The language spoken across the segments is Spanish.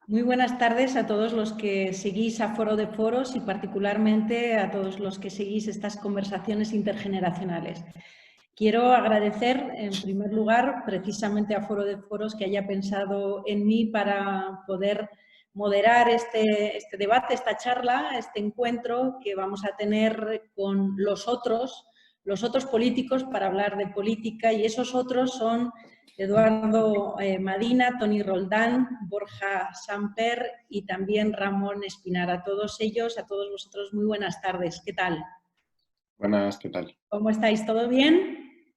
Muy buenas tardes a todos los que seguís a Foro de Foros y particularmente a todos los que seguís estas conversaciones intergeneracionales. Quiero agradecer, en primer lugar, precisamente a Foro de Foros que haya pensado en mí para poder moderar este debate, esta charla, este encuentro que vamos a tener con los otros políticos para hablar de política, y esos otros son Eduardo Madina, Toni Roldán, Borja Samper y también Ramón Espinar. A todos ellos, a todos vosotros, muy buenas tardes. ¿Qué tal? Buenas, ¿qué tal? ¿Cómo estáis? ¿Todo bien?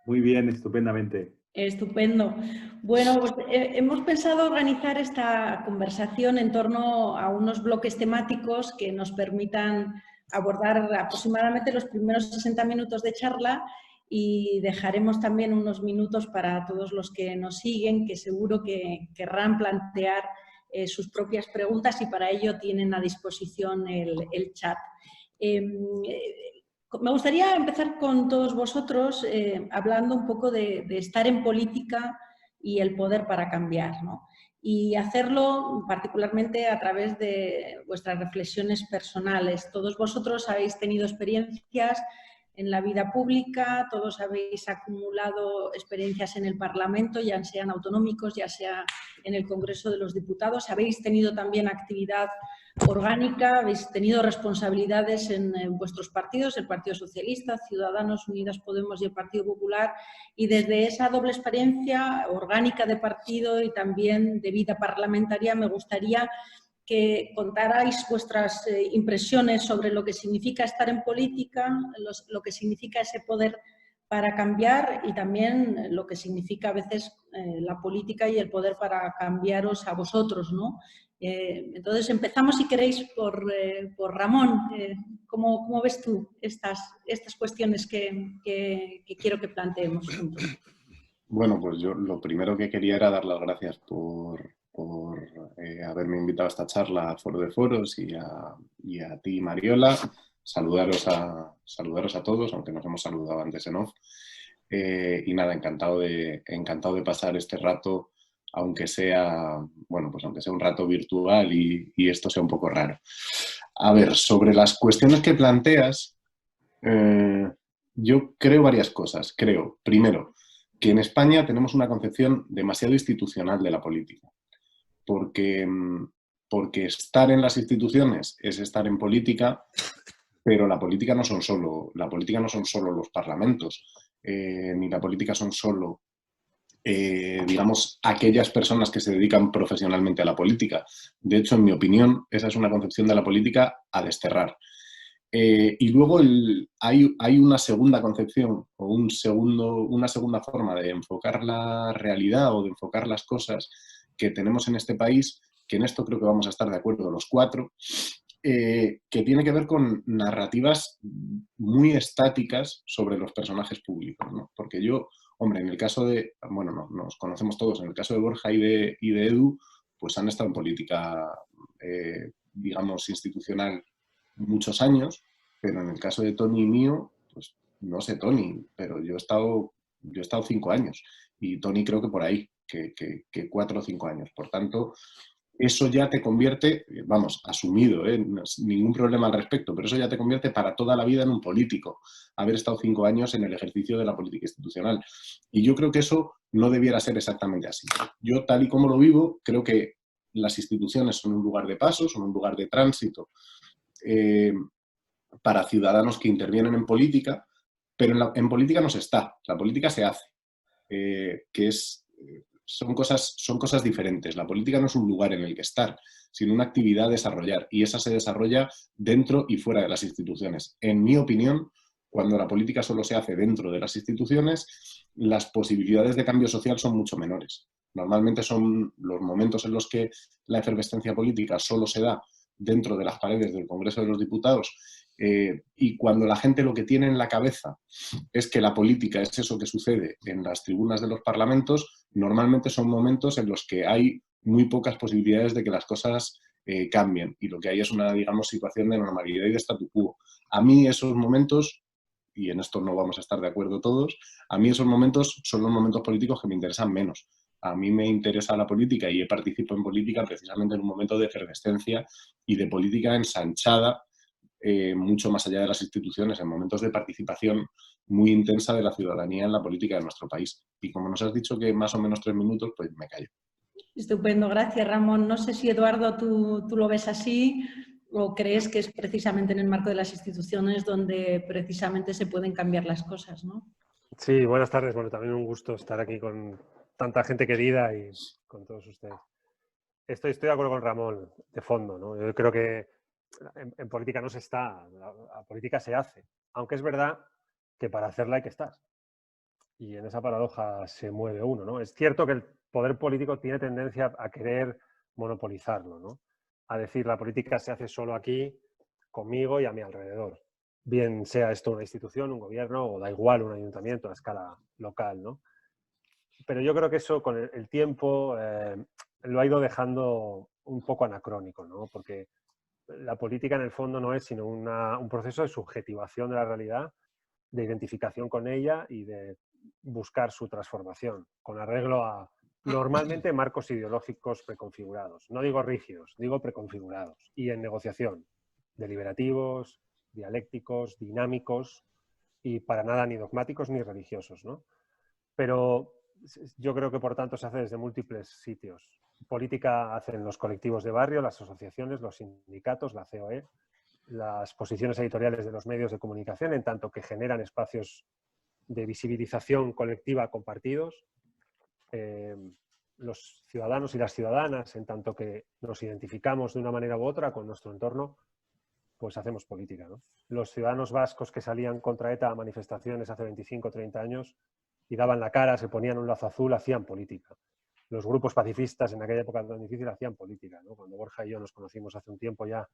Muy bien, estupendamente. Estupendo. Bueno, pues, hemos pensado organizar esta conversación en torno a unos bloques temáticos que nos permitan abordar aproximadamente los primeros 60 minutos de charla, y dejaremos también unos minutos para todos los que nos siguen, que seguro que querrán plantear sus propias preguntas, y para ello tienen a disposición el chat. Me gustaría empezar con todos vosotros hablando un poco de estar en política y el poder para cambiar, ¿no? Y hacerlo particularmente a través de vuestras reflexiones personales. Todos vosotros habéis tenido experiencias en la vida pública, todos habéis acumulado experiencias en el Parlamento, ya sean autonómicos, ya sea en el Congreso de los Diputados, habéis tenido también actividad orgánica, habéis tenido responsabilidades en vuestros partidos, el Partido Socialista, Ciudadanos, Unidas Podemos y el Partido Popular, y desde esa doble experiencia orgánica de partido y también de vida parlamentaria me gustaría que contarais vuestras impresiones sobre lo que significa estar en política, lo que significa ese poder para cambiar y también lo que significa a veces la política y el poder para cambiaros a vosotros, ¿no? Entonces empezamos, si queréis, por Ramón. ¿Cómo ves tú estas cuestiones que quiero que planteemos juntos? Bueno, pues yo lo primero que quería era dar las gracias por haberme invitado a esta charla a Foro de Foros y a ti, Mariola. Saludaros a todos, aunque nos hemos saludado antes en off. Y nada, encantado de pasar este rato, aunque sea un rato virtual y esto sea un poco raro. A ver, sobre las cuestiones que planteas, yo creo varias cosas. Creo, primero, que en España tenemos una concepción demasiado institucional de la política, porque estar en las instituciones es estar en política, pero la política no son solo los parlamentos, ni la política son solo digamos, aquellas personas que se dedican profesionalmente a la política. De hecho, en mi opinión, esa es una concepción de la política a desterrar. Y luego hay una segunda concepción o una segunda forma de enfocar la realidad o de enfocar las cosas que tenemos en este país, que en esto creo que vamos a estar de acuerdo los cuatro, que tiene que ver con narrativas muy estáticas sobre los personajes públicos, ¿no? Porque yo, hombre, en el caso de, bueno, no, nos conocemos todos, en el caso de Borja y de Edu, pues han estado en política, digamos, institucional muchos años, pero en el caso de Toni y mío, pues no sé Toni, pero yo he estado 5 años y Toni creo que por ahí, que 4 o 5 años. Por tanto, eso ya te convierte, vamos, asumido, no es ningún problema al respecto, pero eso ya te convierte para toda la vida en un político, haber estado 5 años en el ejercicio de la política institucional. Y yo creo que eso no debiera ser exactamente así. Yo, tal y como lo vivo, creo que las instituciones son un lugar de paso, son un lugar de tránsito para ciudadanos que intervienen en política, pero en política no se está, la política se hace, son cosas diferentes. La política no es un lugar en el que estar, sino una actividad a desarrollar, y esa se desarrolla dentro y fuera de las instituciones. En mi opinión, cuando la política solo se hace dentro de las instituciones, las posibilidades de cambio social son mucho menores. Normalmente son los momentos en los que la efervescencia política solo se da dentro de las paredes del Congreso de los Diputados, y cuando la gente lo que tiene en la cabeza es que la política es eso que sucede en las tribunas de los parlamentos, normalmente son momentos en los que hay muy pocas posibilidades de que las cosas cambien, y lo que hay es una, digamos, situación de normalidad y de statu quo. A mí esos momentos, y en esto no vamos a estar de acuerdo todos, a mí esos momentos son los momentos políticos que me interesan menos, A mí me interesa la política y he participado en política precisamente en un momento de efervescencia y de política ensanchada, mucho más allá de las instituciones, en momentos de participación muy intensa de la ciudadanía en la política de nuestro país. Y como nos has dicho que más o menos 3 minutos, pues me callo. Estupendo, gracias Ramón. No sé si Eduardo tú lo ves así o crees que es precisamente en el marco de las instituciones donde precisamente se pueden cambiar las cosas, ¿no? Sí, buenas tardes. Bueno, también un gusto estar aquí con tanta gente querida y con todos ustedes. Estoy de acuerdo con Ramón, de fondo, ¿no? Yo creo que en política no se está, la política se hace. Aunque es verdad que para hacerla hay que estar. Y en esa paradoja se mueve uno, ¿no? Es cierto que el poder político tiene tendencia a querer monopolizarlo, ¿no? A decir, la política se hace solo aquí, conmigo y a mi alrededor. Bien sea esto una institución, un gobierno o da igual un ayuntamiento a escala local, ¿no? Pero yo creo que eso con el tiempo lo ha ido dejando un poco anacrónico, ¿no? Porque la política en el fondo no es sino un proceso de subjetivación de la realidad, de identificación con ella y de buscar su transformación, con arreglo a normalmente marcos ideológicos preconfigurados. No digo rígidos, digo preconfigurados. Y en negociación, deliberativos, dialécticos, dinámicos y para nada ni dogmáticos ni religiosos, ¿no? Pero yo creo que por tanto se hace desde múltiples sitios. Política hacen los colectivos de barrio, las asociaciones, los sindicatos, la COE, las posiciones editoriales de los medios de comunicación, en tanto que generan espacios de visibilización colectiva compartidos, los ciudadanos y las ciudadanas, en tanto que nos identificamos de una manera u otra con nuestro entorno, pues hacemos política, ¿no? Los ciudadanos vascos que salían contra ETA a manifestaciones hace 25 o 30 años y daban la cara, se ponían un lazo azul, hacían política. Los grupos pacifistas en aquella época tan difícil hacían política, ¿no? Cuando Borja y yo nos conocimos hace un tiempo ya,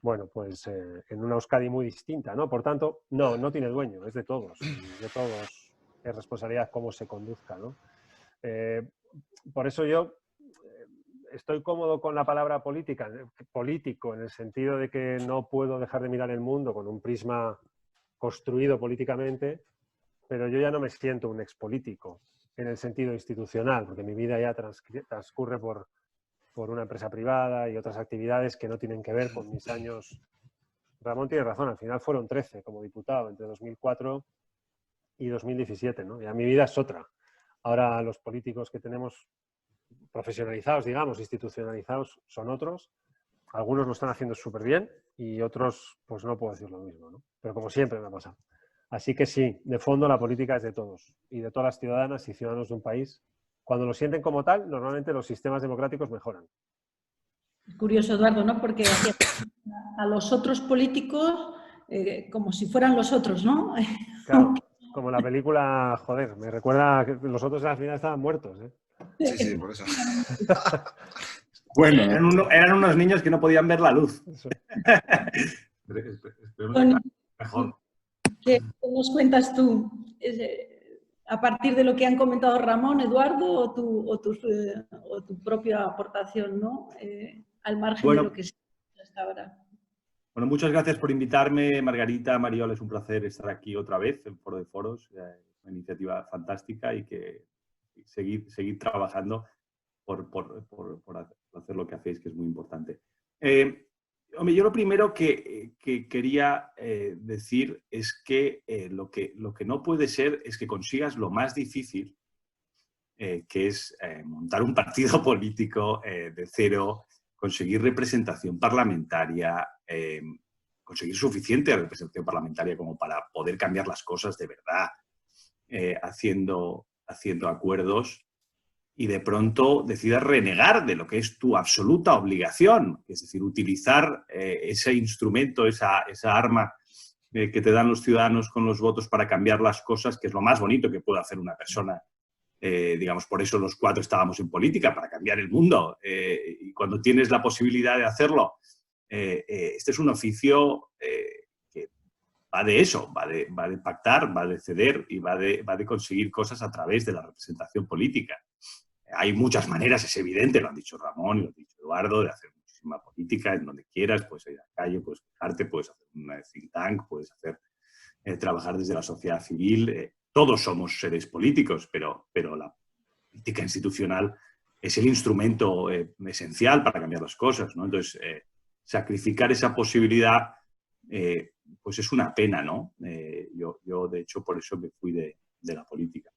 bueno, pues en una Euskadi muy distinta, ¿no? Por tanto, no tiene dueño, es de todos. Y de todos es responsabilidad cómo se conduzca, ¿no? Por eso yo estoy cómodo con la palabra político, en el sentido de que no puedo dejar de mirar el mundo con un prisma construido políticamente, pero yo ya no me siento un expolítico en el sentido institucional, porque mi vida ya transcurre por una empresa privada y otras actividades que no tienen que ver con mis años. Ramón tiene razón, al final fueron 13 como diputado entre 2004 y 2017, ¿no? Ya mi vida es otra. Ahora los políticos que tenemos profesionalizados, digamos, institucionalizados, son otros. Algunos lo están haciendo súper bien y otros, pues no puedo decir lo mismo, ¿no? Pero como siempre me ha pasado. Así que sí, de fondo la política es de todos y de todas las ciudadanas y ciudadanos de un país. Cuando lo sienten como tal, normalmente los sistemas democráticos mejoran. Curioso, Eduardo, ¿no? Porque a los otros políticos como si fueran los otros, ¿no? Claro, como la película, joder, me recuerda que los otros al final estaban muertos, ¿eh? Sí, por eso. Bueno, eran unos niños que no podían ver la luz. Mejor. ¿Qué nos cuentas tú? A partir de lo que han comentado Ramón, Eduardo, o tu propia aportación, ¿no? Al margen de lo que se ha hasta ahora. Bueno, muchas gracias por invitarme, Margarita, Mariola. Es un placer estar aquí otra vez en Foro de Foros. Una iniciativa fantástica y que seguir trabajando por hacer lo que hacéis, que es muy importante. Hombre, yo lo primero que quería decir es que lo que no puede ser es que consigas lo más difícil, que es montar un partido político de cero, conseguir representación parlamentaria, conseguir suficiente representación parlamentaria como para poder cambiar las cosas de verdad, haciendo acuerdos, y de pronto decidas renegar de lo que es tu absoluta obligación, es decir, utilizar ese instrumento, esa arma que te dan los ciudadanos con los votos para cambiar las cosas, que es lo más bonito que puede hacer una persona. Digamos, por eso los 4 estábamos en política, para cambiar el mundo. Y cuando tienes la posibilidad de hacerlo, este es un oficio que va de eso, va de pactar, va de ceder y va de conseguir cosas a través de la representación política. Hay muchas maneras, es evidente, lo han dicho Ramón y lo ha dicho Eduardo, de hacer muchísima política en donde quieras, puedes ir a la calle, puedes quejarte, puedes hacer una think tank, puedes trabajar desde la sociedad civil. Todos somos seres políticos, pero política institucional es el instrumento esencial para cambiar las cosas, ¿no? Entonces, sacrificar esa posibilidad, pues es una pena, ¿no? Yo, de hecho, por eso me fui de la política.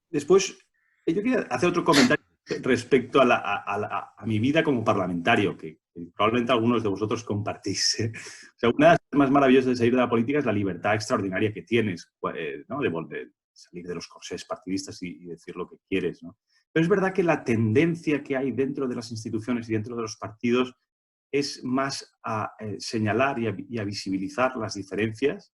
Después, yo quería hacer otro comentario respecto a mi vida como parlamentario, que probablemente algunos de vosotros compartís. O sea, una de las cosas más maravillosas de salir de la política es la libertad extraordinaria que tienes, ¿no? De salir de los corsés partidistas y decir lo que quieres, ¿no? Pero es verdad que la tendencia que hay dentro de las instituciones y dentro de los partidos es más a señalar y a visibilizar las diferencias,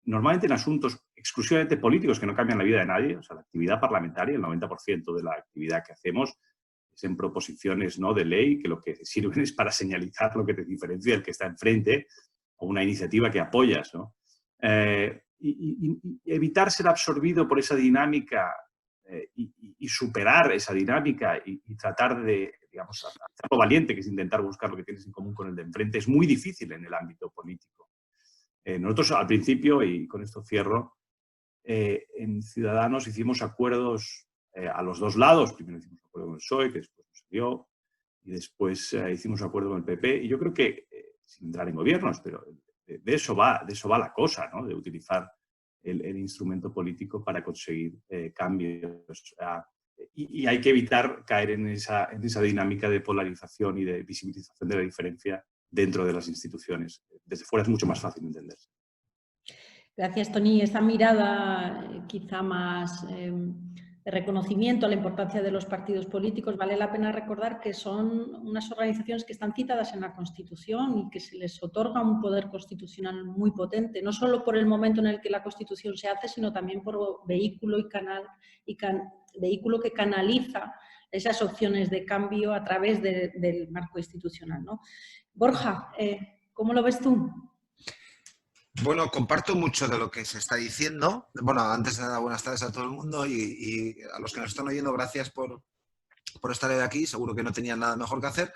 normalmente en asuntos exclusivamente políticos que no cambian la vida de nadie. O sea, la actividad parlamentaria, el 90% de la actividad que hacemos es en proposiciones, ¿no?, de ley, que lo que sirven es para señalizar lo que te diferencia del que está enfrente o una iniciativa que apoyas, ¿no? Y evitar ser absorbido por esa dinámica y superar esa dinámica y tratar de, digamos, hacerlo valiente, que es intentar buscar lo que tienes en común con el de enfrente, es muy difícil en el ámbito político. Nosotros al principio, y con esto cierro, en Ciudadanos hicimos acuerdos a los dos lados. Primero hicimos acuerdo con el PSOE, que después no se dio, y después hicimos acuerdo con el PP. Y yo creo que, sin entrar en gobiernos, pero de eso va la cosa, ¿no? De utilizar el instrumento político para conseguir cambios. Y hay que evitar caer en esa dinámica de polarización y de visibilización de la diferencia dentro de las instituciones. Desde fuera es mucho más fácil entenderse. Gracias, Toni. Esta mirada quizá más de reconocimiento a la importancia de los partidos políticos, vale la pena recordar que son unas organizaciones que están citadas en la Constitución y que se les otorga un poder constitucional muy potente, no solo por el momento en el que la Constitución se hace, sino también por vehículo vehículo que canaliza esas opciones de cambio a través del marco institucional, ¿no? Borja, ¿cómo lo ves tú? Bueno, comparto mucho de lo que se está diciendo. Bueno, antes de nada, buenas tardes a todo el mundo y a los que nos están oyendo, gracias por estar aquí. Seguro que no tenían nada mejor que hacer.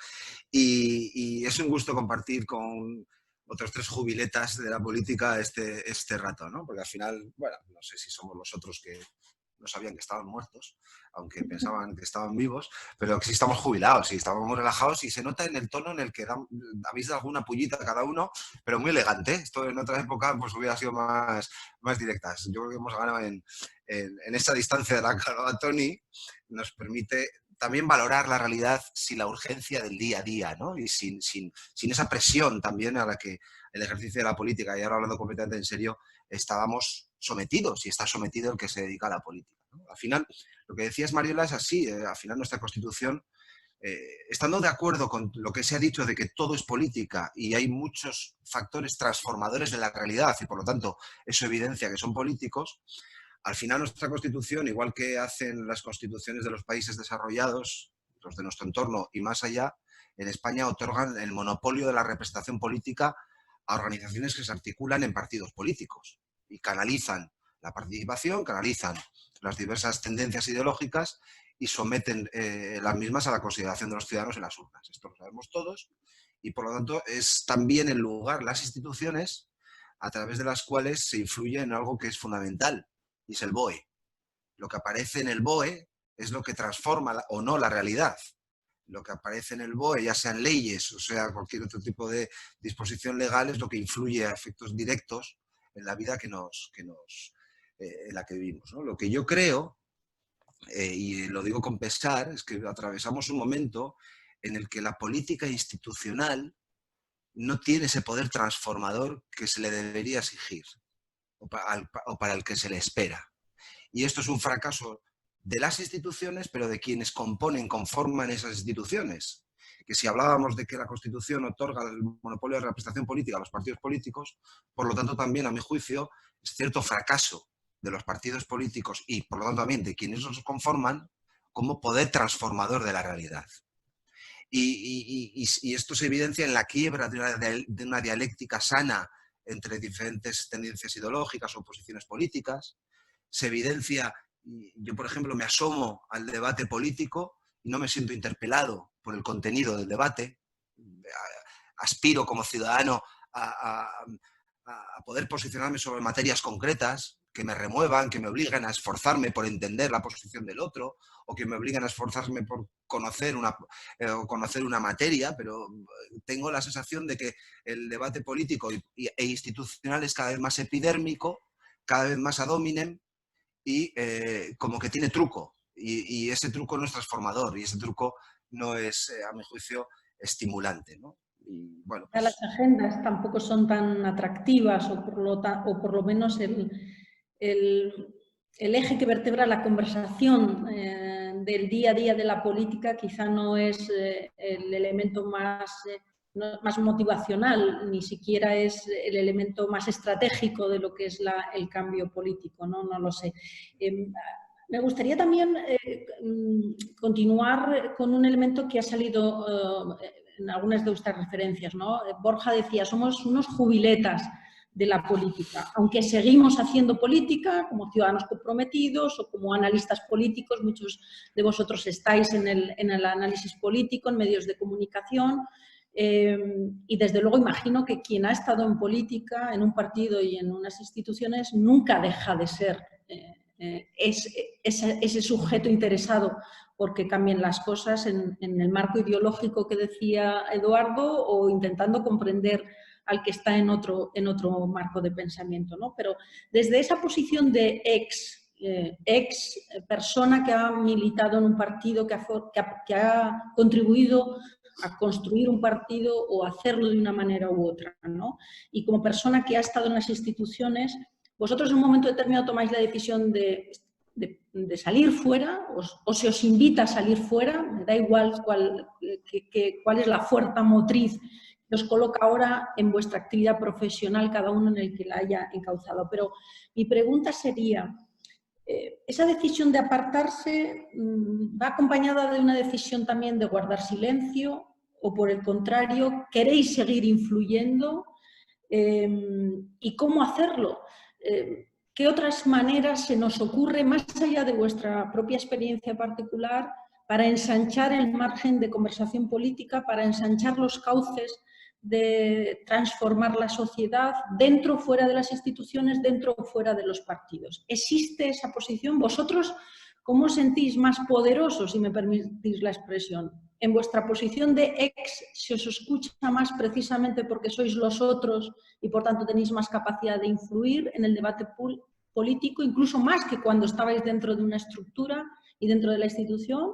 Y es un gusto compartir con otros 3 jubiletas de la política este rato, ¿no? Porque al final, bueno, no sé si somos los otros que no sabían que estaban muertos, aunque pensaban que estaban vivos, pero que sí estamos jubilados y estamos muy relajados y se nota en el tono en el que habéis dado alguna pullita a cada uno, pero muy elegante. Esto en otra época pues hubiera sido más directas. Yo creo que hemos ganado en esa distancia de la que hablaba Toni, nos permite también valorar la realidad sin la urgencia del día a día, ¿no? Y sin esa presión también a la que el ejercicio de la política, y ahora hablando completamente en serio, estábamos sometidos y está sometido el que se dedica a la política, ¿no? Al final, lo que decías, Mariola, es así. Al final nuestra Constitución, estando de acuerdo con lo que se ha dicho de que todo es política y hay muchos factores transformadores de la realidad y por lo tanto eso evidencia que son políticos, al final nuestra Constitución, igual que hacen las constituciones de los países desarrollados, los de nuestro entorno y más allá, en España otorgan el monopolio de la representación política a organizaciones que se articulan en partidos políticos y canalizan la participación, canalizan las diversas tendencias ideológicas y someten las mismas a la consideración de los ciudadanos en las urnas. Esto lo sabemos todos y, por lo tanto, es también el lugar, las instituciones, a través de las cuales se influye en algo que es fundamental, y es el BOE. Lo que aparece en el BOE es lo que transforma o no la realidad. Lo que aparece en el BOE, ya sean leyes o sea cualquier otro tipo de disposición legal, es lo que influye a efectos directos en la vida en la que vivimos, ¿no? Lo que yo creo, y lo digo con pesar, es que atravesamos un momento en el que la política institucional no tiene ese poder transformador que se le debería exigir o para el que se le espera. Y esto es un fracaso de las instituciones, pero de quienes conforman esas instituciones. Que si hablábamos de que la Constitución otorga el monopolio de representación política a los partidos políticos, por lo tanto también, a mi juicio, es cierto fracaso de los partidos políticos y, por lo tanto, también de quienes los conforman como poder transformador de la realidad. Y esto se evidencia en la quiebra de una dialéctica sana entre diferentes tendencias ideológicas o posiciones políticas. Se evidencia, yo por ejemplo me asomo al debate político y no me siento interpelado por el contenido del debate. Aspiro como ciudadano a poder posicionarme sobre materias concretas que me remuevan, que me obliguen a esforzarme por entender la posición del otro, o que me obliguen a esforzarme por conocer una materia, pero tengo la sensación de que el debate político e institucional es cada vez más epidérmico, cada vez más ad hominem, y como que tiene truco, y ese truco no es transformador, y ese truco no es, a mi juicio, estimulante, ¿no? Y, bueno, pues... Las agendas tampoco son tan atractivas, o por lo menos el eje que vertebra la conversación del día a día de la política quizá no es el elemento más motivacional, ni siquiera es el elemento más estratégico de lo que es el cambio político, ¿no? No lo sé. Me gustaría también continuar con un elemento que ha salido en algunas de vuestras referencias, ¿no? Borja decía, somos unos jubiletas de la política, aunque seguimos haciendo política como ciudadanos comprometidos o como analistas políticos, muchos de vosotros estáis en el análisis político, en medios de comunicación, y desde luego imagino que quien ha estado en política, en un partido y en unas instituciones, nunca deja de ser ese sujeto interesado porque cambien las cosas en el marco ideológico que decía Eduardo, o intentando comprender al que está en otro marco de pensamiento, ¿no? Pero desde esa posición de ex persona que ha militado en un partido, que ha contribuido a construir un partido o a hacerlo de una manera u otra, ¿no? Y como persona que ha estado en las instituciones, vosotros en un momento determinado tomáis la decisión de salir fuera, o se os invita a salir fuera, me da igual cuál es la fuerza motriz que os coloca ahora en vuestra actividad profesional, cada uno en el que la haya encauzado. Pero mi pregunta sería, ¿esa decisión de apartarse va acompañada de una decisión también de guardar silencio, o por el contrario, queréis seguir influyendo? ¿Y cómo hacerlo? ¿Qué otras maneras se nos ocurre, más allá de vuestra propia experiencia particular, para ensanchar el margen de conversación política, para ensanchar los cauces de transformar la sociedad dentro o fuera de las instituciones, dentro o fuera de los partidos? ¿Existe esa posición? ¿Vosotros cómo os sentís más poderosos, si me permitís la expresión? ¿En vuestra posición de ex se os escucha más precisamente porque sois los otros y por tanto tenéis más capacidad de influir en el debate político, incluso más que cuando estabais dentro de una estructura y dentro de la institución?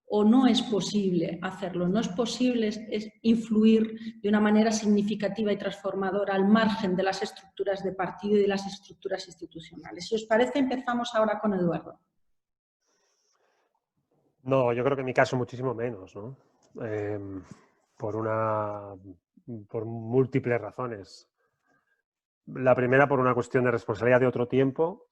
¿O no es posible hacerlo? ¿No es posible influir de una manera significativa y transformadora al margen de las estructuras de partido y de las estructuras institucionales? Si os parece, empezamos ahora con Eduardo. No, yo creo que en mi caso muchísimo menos, ¿no? Por múltiples razones. La primera, por una cuestión de responsabilidad de otro tiempo,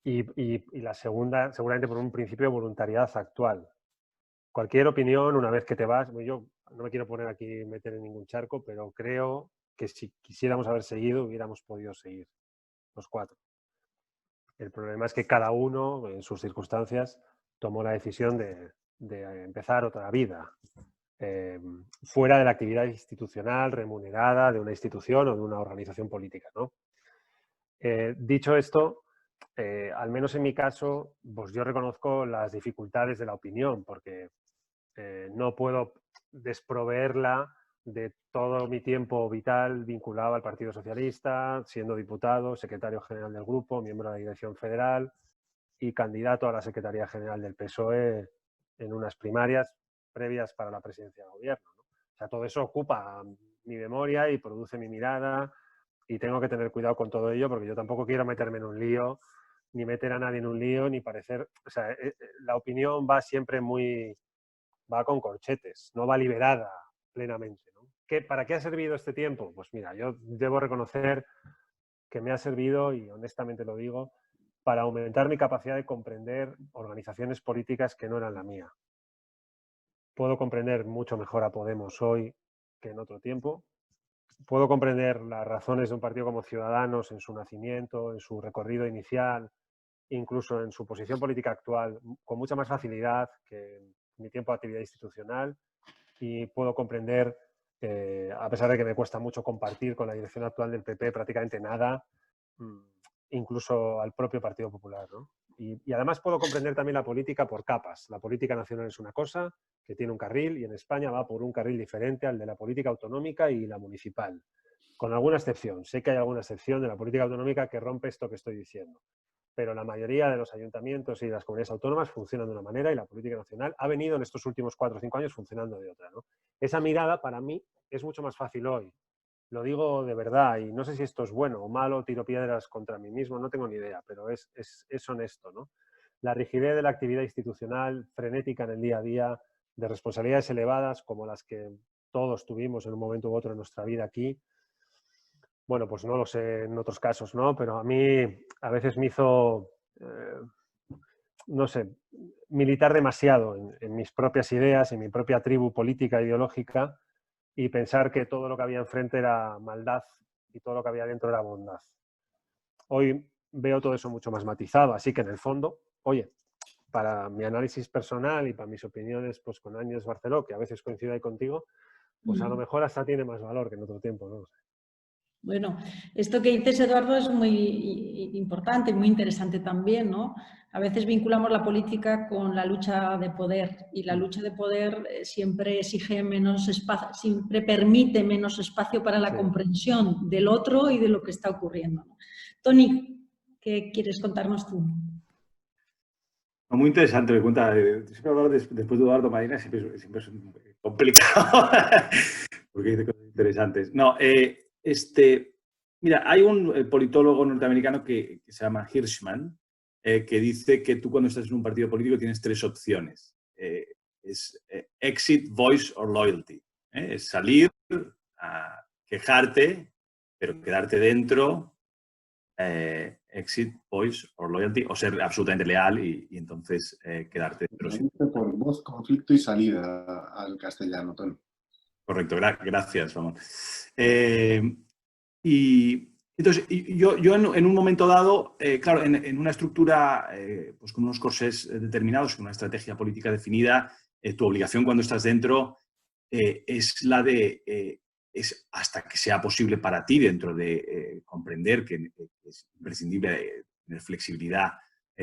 y la segunda, seguramente por un principio de voluntariedad actual. Cualquier opinión, una vez que te vas, yo no me quiero poner aquí, meter en ningún charco, pero creo que si quisiéramos haber seguido, hubiéramos podido seguir, los cuatro. El problema es que cada uno, en sus circunstancias, tomó la decisión de empezar otra vida, fuera de la actividad institucional remunerada de una institución o de una organización política, ¿no? Dicho esto, al menos en mi caso, pues yo reconozco las dificultades de la opinión, porque no puedo desproveerla de todo mi tiempo vital vinculado al Partido Socialista, siendo diputado, secretario general del grupo, miembro de la dirección federal y candidato a la Secretaría General del PSOE en unas primarias previas para la presidencia del gobierno, ¿no? O sea, todo eso ocupa mi memoria y produce mi mirada, y tengo que tener cuidado con todo ello porque yo tampoco quiero meterme en un lío, ni meter a nadie en un lío, ni parecer... O sea, la opinión va siempre va con corchetes, no va liberada plenamente, ¿no? ¿Para qué ha servido este tiempo? Pues mira, yo debo reconocer que me ha servido, y honestamente lo digo, para aumentar mi capacidad de comprender organizaciones políticas que no eran la mía. Puedo comprender mucho mejor a Podemos hoy que en otro tiempo. Puedo comprender las razones de un partido como Ciudadanos en su nacimiento, en su recorrido inicial, incluso en su posición política actual, con mucha más facilidad que en mi tiempo de actividad institucional, y puedo comprender, a pesar de que me cuesta mucho compartir con la dirección actual del PP prácticamente nada, incluso al propio Partido Popular, ¿no? Y además puedo comprender también la política por capas. La política nacional es una cosa que tiene un carril y en España va por un carril diferente al de la política autonómica y la municipal, con alguna excepción. Sé que hay alguna excepción de la política autonómica que rompe esto que estoy diciendo, pero la mayoría de los ayuntamientos y de las comunidades autónomas funcionan de una manera y la política nacional ha venido en estos últimos 4 o 5 años funcionando de otra, ¿no? Esa mirada para mí es mucho más fácil hoy. Lo digo de verdad y no sé si esto es bueno o malo, tiro piedras contra mí mismo, no tengo ni idea, pero es honesto, ¿no? La rigidez de la actividad institucional, frenética en el día a día, de responsabilidades elevadas como las que todos tuvimos en un momento u otro en nuestra vida aquí. Bueno, pues no lo sé en otros casos, ¿no? Pero a mí a veces me hizo, no sé, militar demasiado en mis propias ideas, en mi propia tribu política, ideológica, y pensar que todo lo que había enfrente era maldad y todo lo que había dentro era bondad. Hoy veo todo eso mucho más matizado, así que en el fondo, oye, para mi análisis personal y para mis opiniones pues con Ángels Barceló, que a veces coincide ahí contigo, pues a lo mejor hasta tiene más valor que en otro tiempo, ¿no? Bueno, esto que dices, Eduardo, es muy importante y muy interesante también, ¿no? A veces vinculamos la política con la lucha de poder y la lucha de poder siempre exige menos espacio, siempre permite menos espacio para la comprensión del otro y de lo que está ocurriendo, ¿no? Toni, ¿qué quieres contarnos tú? Muy interesante, me cuenta. Siempre hablar después de Eduardo Madina siempre es complicado, porque dice cosas interesantes. No, mira, hay un politólogo norteamericano que se llama Hirschman, que dice que tú cuando estás en un partido político tienes 3 opciones. Es exit, voice or loyalty. Es salir, a quejarte, pero quedarte dentro, exit, voice or loyalty, o ser absolutamente leal y entonces quedarte dentro. Por voz, conflicto y salida al castellano, Toni. Correcto, gracias, Ramón. Y entonces, yo en un momento dado, claro, en una estructura pues con unos corsés determinados, con una estrategia política definida, tu obligación cuando estás dentro es la de, es hasta que sea posible para ti, dentro de comprender que es imprescindible tener flexibilidad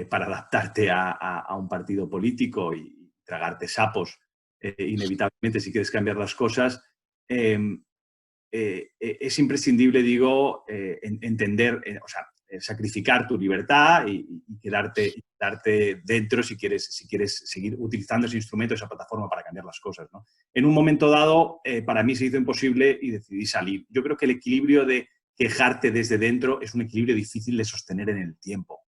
para adaptarte a un partido político y tragarte sapos inevitablemente si quieres cambiar las cosas. Es imprescindible, digo, entender, o sea, sacrificar tu libertad y quedarte dentro si quieres seguir utilizando ese instrumento, esa plataforma para cambiar las cosas, ¿no? En un momento dado, para mí se hizo imposible y decidí salir. Yo creo que el equilibrio de quejarte desde dentro es un equilibrio difícil de sostener en el tiempo.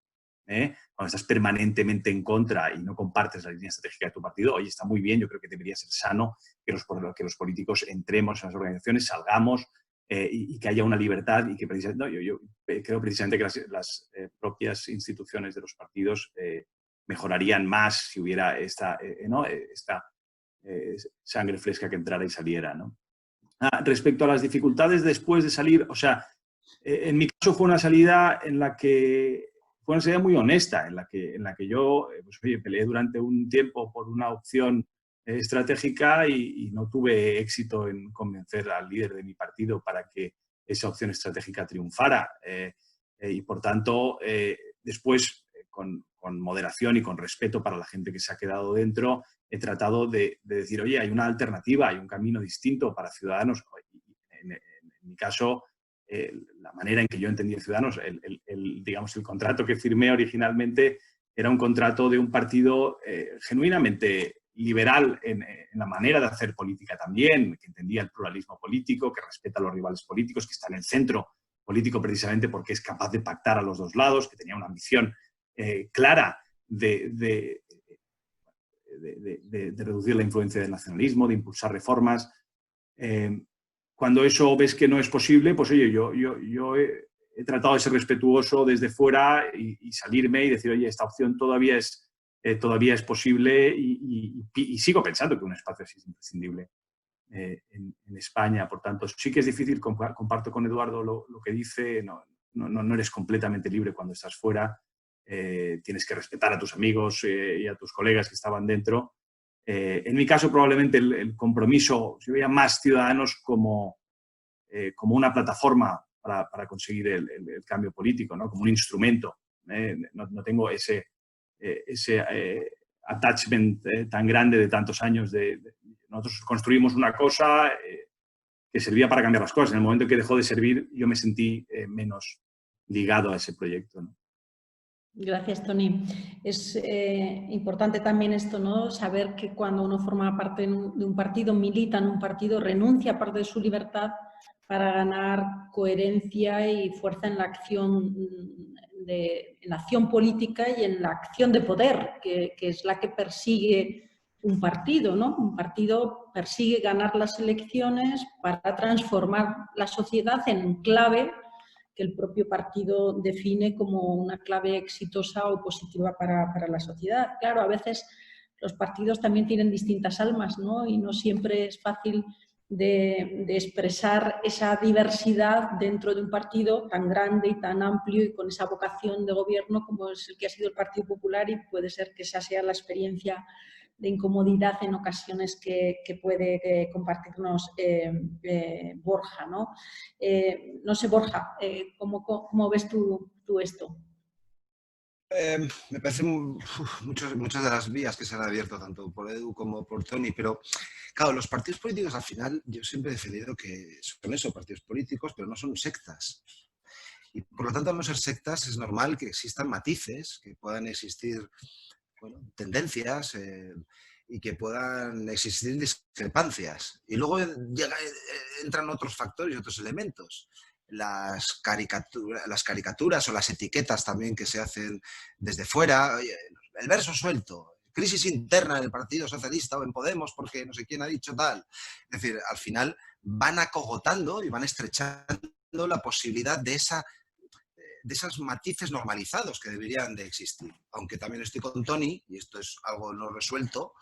Cuando estás permanentemente en contra y no compartes la línea estratégica de tu partido, oye, está muy bien, yo creo que debería ser sano que los políticos entremos en las organizaciones, salgamos y que haya una libertad y que precisamente, no, yo creo precisamente que las propias instituciones de los partidos mejorarían más si hubiera esta sangre fresca que entrara y saliera, ¿no? Respecto a las dificultades después de salir, o sea, en mi caso fue una salida en la que fue una salida muy honesta, en la que yo pues, oye, peleé durante un tiempo por una opción estratégica y no tuve éxito en convencer al líder de mi partido para que esa opción estratégica triunfara. Y por tanto, después, con moderación y con respeto para la gente que se ha quedado dentro, he tratado de decir, oye, hay una alternativa, hay un camino distinto para Ciudadanos. En mi caso, la manera en que yo entendía Ciudadanos, digamos, el contrato que firmé originalmente era un contrato de un partido genuinamente liberal en la manera de hacer política también, que entendía el pluralismo político, que respeta a los rivales políticos, que está en el centro político precisamente porque es capaz de pactar a los dos lados, que tenía una ambición clara de reducir la influencia del nacionalismo, de impulsar reformas. Cuando eso ves que no es posible, pues oye, yo he tratado de ser respetuoso desde fuera y salirme y decir, oye, esta opción todavía es posible y sigo pensando que un espacio así es imprescindible en España. Por tanto, sí que es difícil, comparto con Eduardo lo que dice, no eres completamente libre cuando estás fuera, tienes que respetar a tus amigos y a tus colegas que estaban dentro. En mi caso, probablemente el compromiso, se veía más Ciudadanos como una plataforma para conseguir el cambio político, ¿no? Como un instrumento. No tengo ese attachment tan grande de tantos años. Nosotros construimos una cosa que servía para cambiar las cosas. En el momento que dejó de servir, yo me sentí menos ligado a ese proyecto, ¿no? Gracias, Toni. Es importante también esto, ¿no? Saber que cuando uno forma parte de un partido, milita en un partido, renuncia a parte de su libertad para ganar coherencia y fuerza en la acción, en la acción política y en la acción de poder, que es la que persigue un partido, ¿no? Un partido persigue ganar las elecciones para transformar la sociedad en clave que el propio partido define como una clave exitosa o positiva para la sociedad. Claro, a veces los partidos también tienen distintas almas, ¿no? Y no siempre es fácil de expresar esa diversidad dentro de un partido tan grande y tan amplio y con esa vocación de gobierno como es el que ha sido el Partido Popular, y puede ser que esa sea la experiencia de incomodidad en ocasiones que puede compartirnos Borja, ¿no? No sé, Borja, ¿cómo ves tú esto? Me parecen muchas de las vías que se han abierto, tanto por Edu como por Toni, pero claro, los partidos políticos al final, yo siempre he defendido que son eso, partidos políticos, pero no son sectas. Y por lo tanto, al no ser sectas, es normal que existan matices, que puedan existir tendencias y que puedan existir discrepancias. Y luego entran otros factores y otros elementos. Las caricaturas o las etiquetas también que se hacen desde fuera. El verso suelto, crisis interna en el Partido Socialista o en Podemos porque no sé quién ha dicho tal. Es decir, al final van acogotando y van estrechando la posibilidad de esos matices normalizados que deberían de existir. Aunque también estoy con Toni, y esto es algo no resuelto,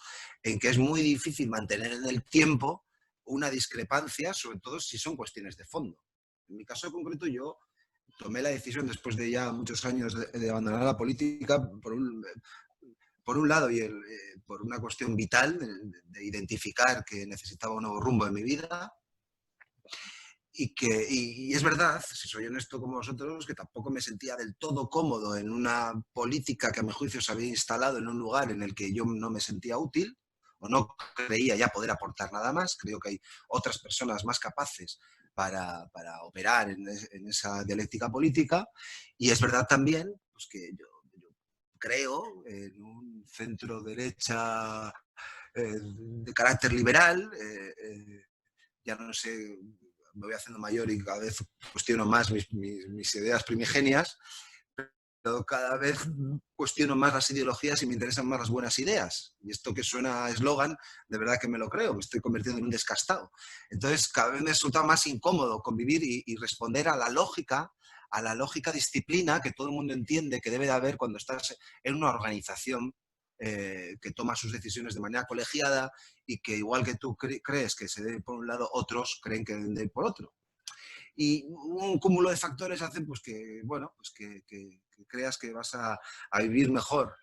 en que es muy difícil mantener en el tiempo una discrepancia, sobre todo si son cuestiones de fondo. En mi caso concreto, yo tomé la decisión, después de ya muchos años de abandonar la política, por un lado, y por una cuestión vital de identificar que necesitaba un nuevo rumbo en mi vida. Y es verdad, si soy honesto como vosotros, que tampoco me sentía del todo cómodo en una política que a mi juicio se había instalado en un lugar en el que yo no me sentía útil o no creía ya poder aportar nada más. Creo que hay otras personas más capaces para operar en esa dialéctica política. Y es verdad también pues, que yo creo en un centro derecha de carácter liberal. Ya no sé, me voy haciendo mayor y cada vez cuestiono más mis ideas primigenias, pero cada vez cuestiono más las ideologías y me interesan más las buenas ideas. Y esto que suena a eslogan, de verdad que me lo creo, me estoy convirtiendo en un descastado. Entonces cada vez me resulta más incómodo convivir y responder a la lógica disciplina que todo el mundo entiende que debe de haber cuando estás en una organización que toma sus decisiones de manera colegiada y que igual que tú crees que se debe por un lado, otros creen que deben de ir por otro. Y un cúmulo de factores hacen pues, que, bueno, pues que creas que vas a vivir mejor.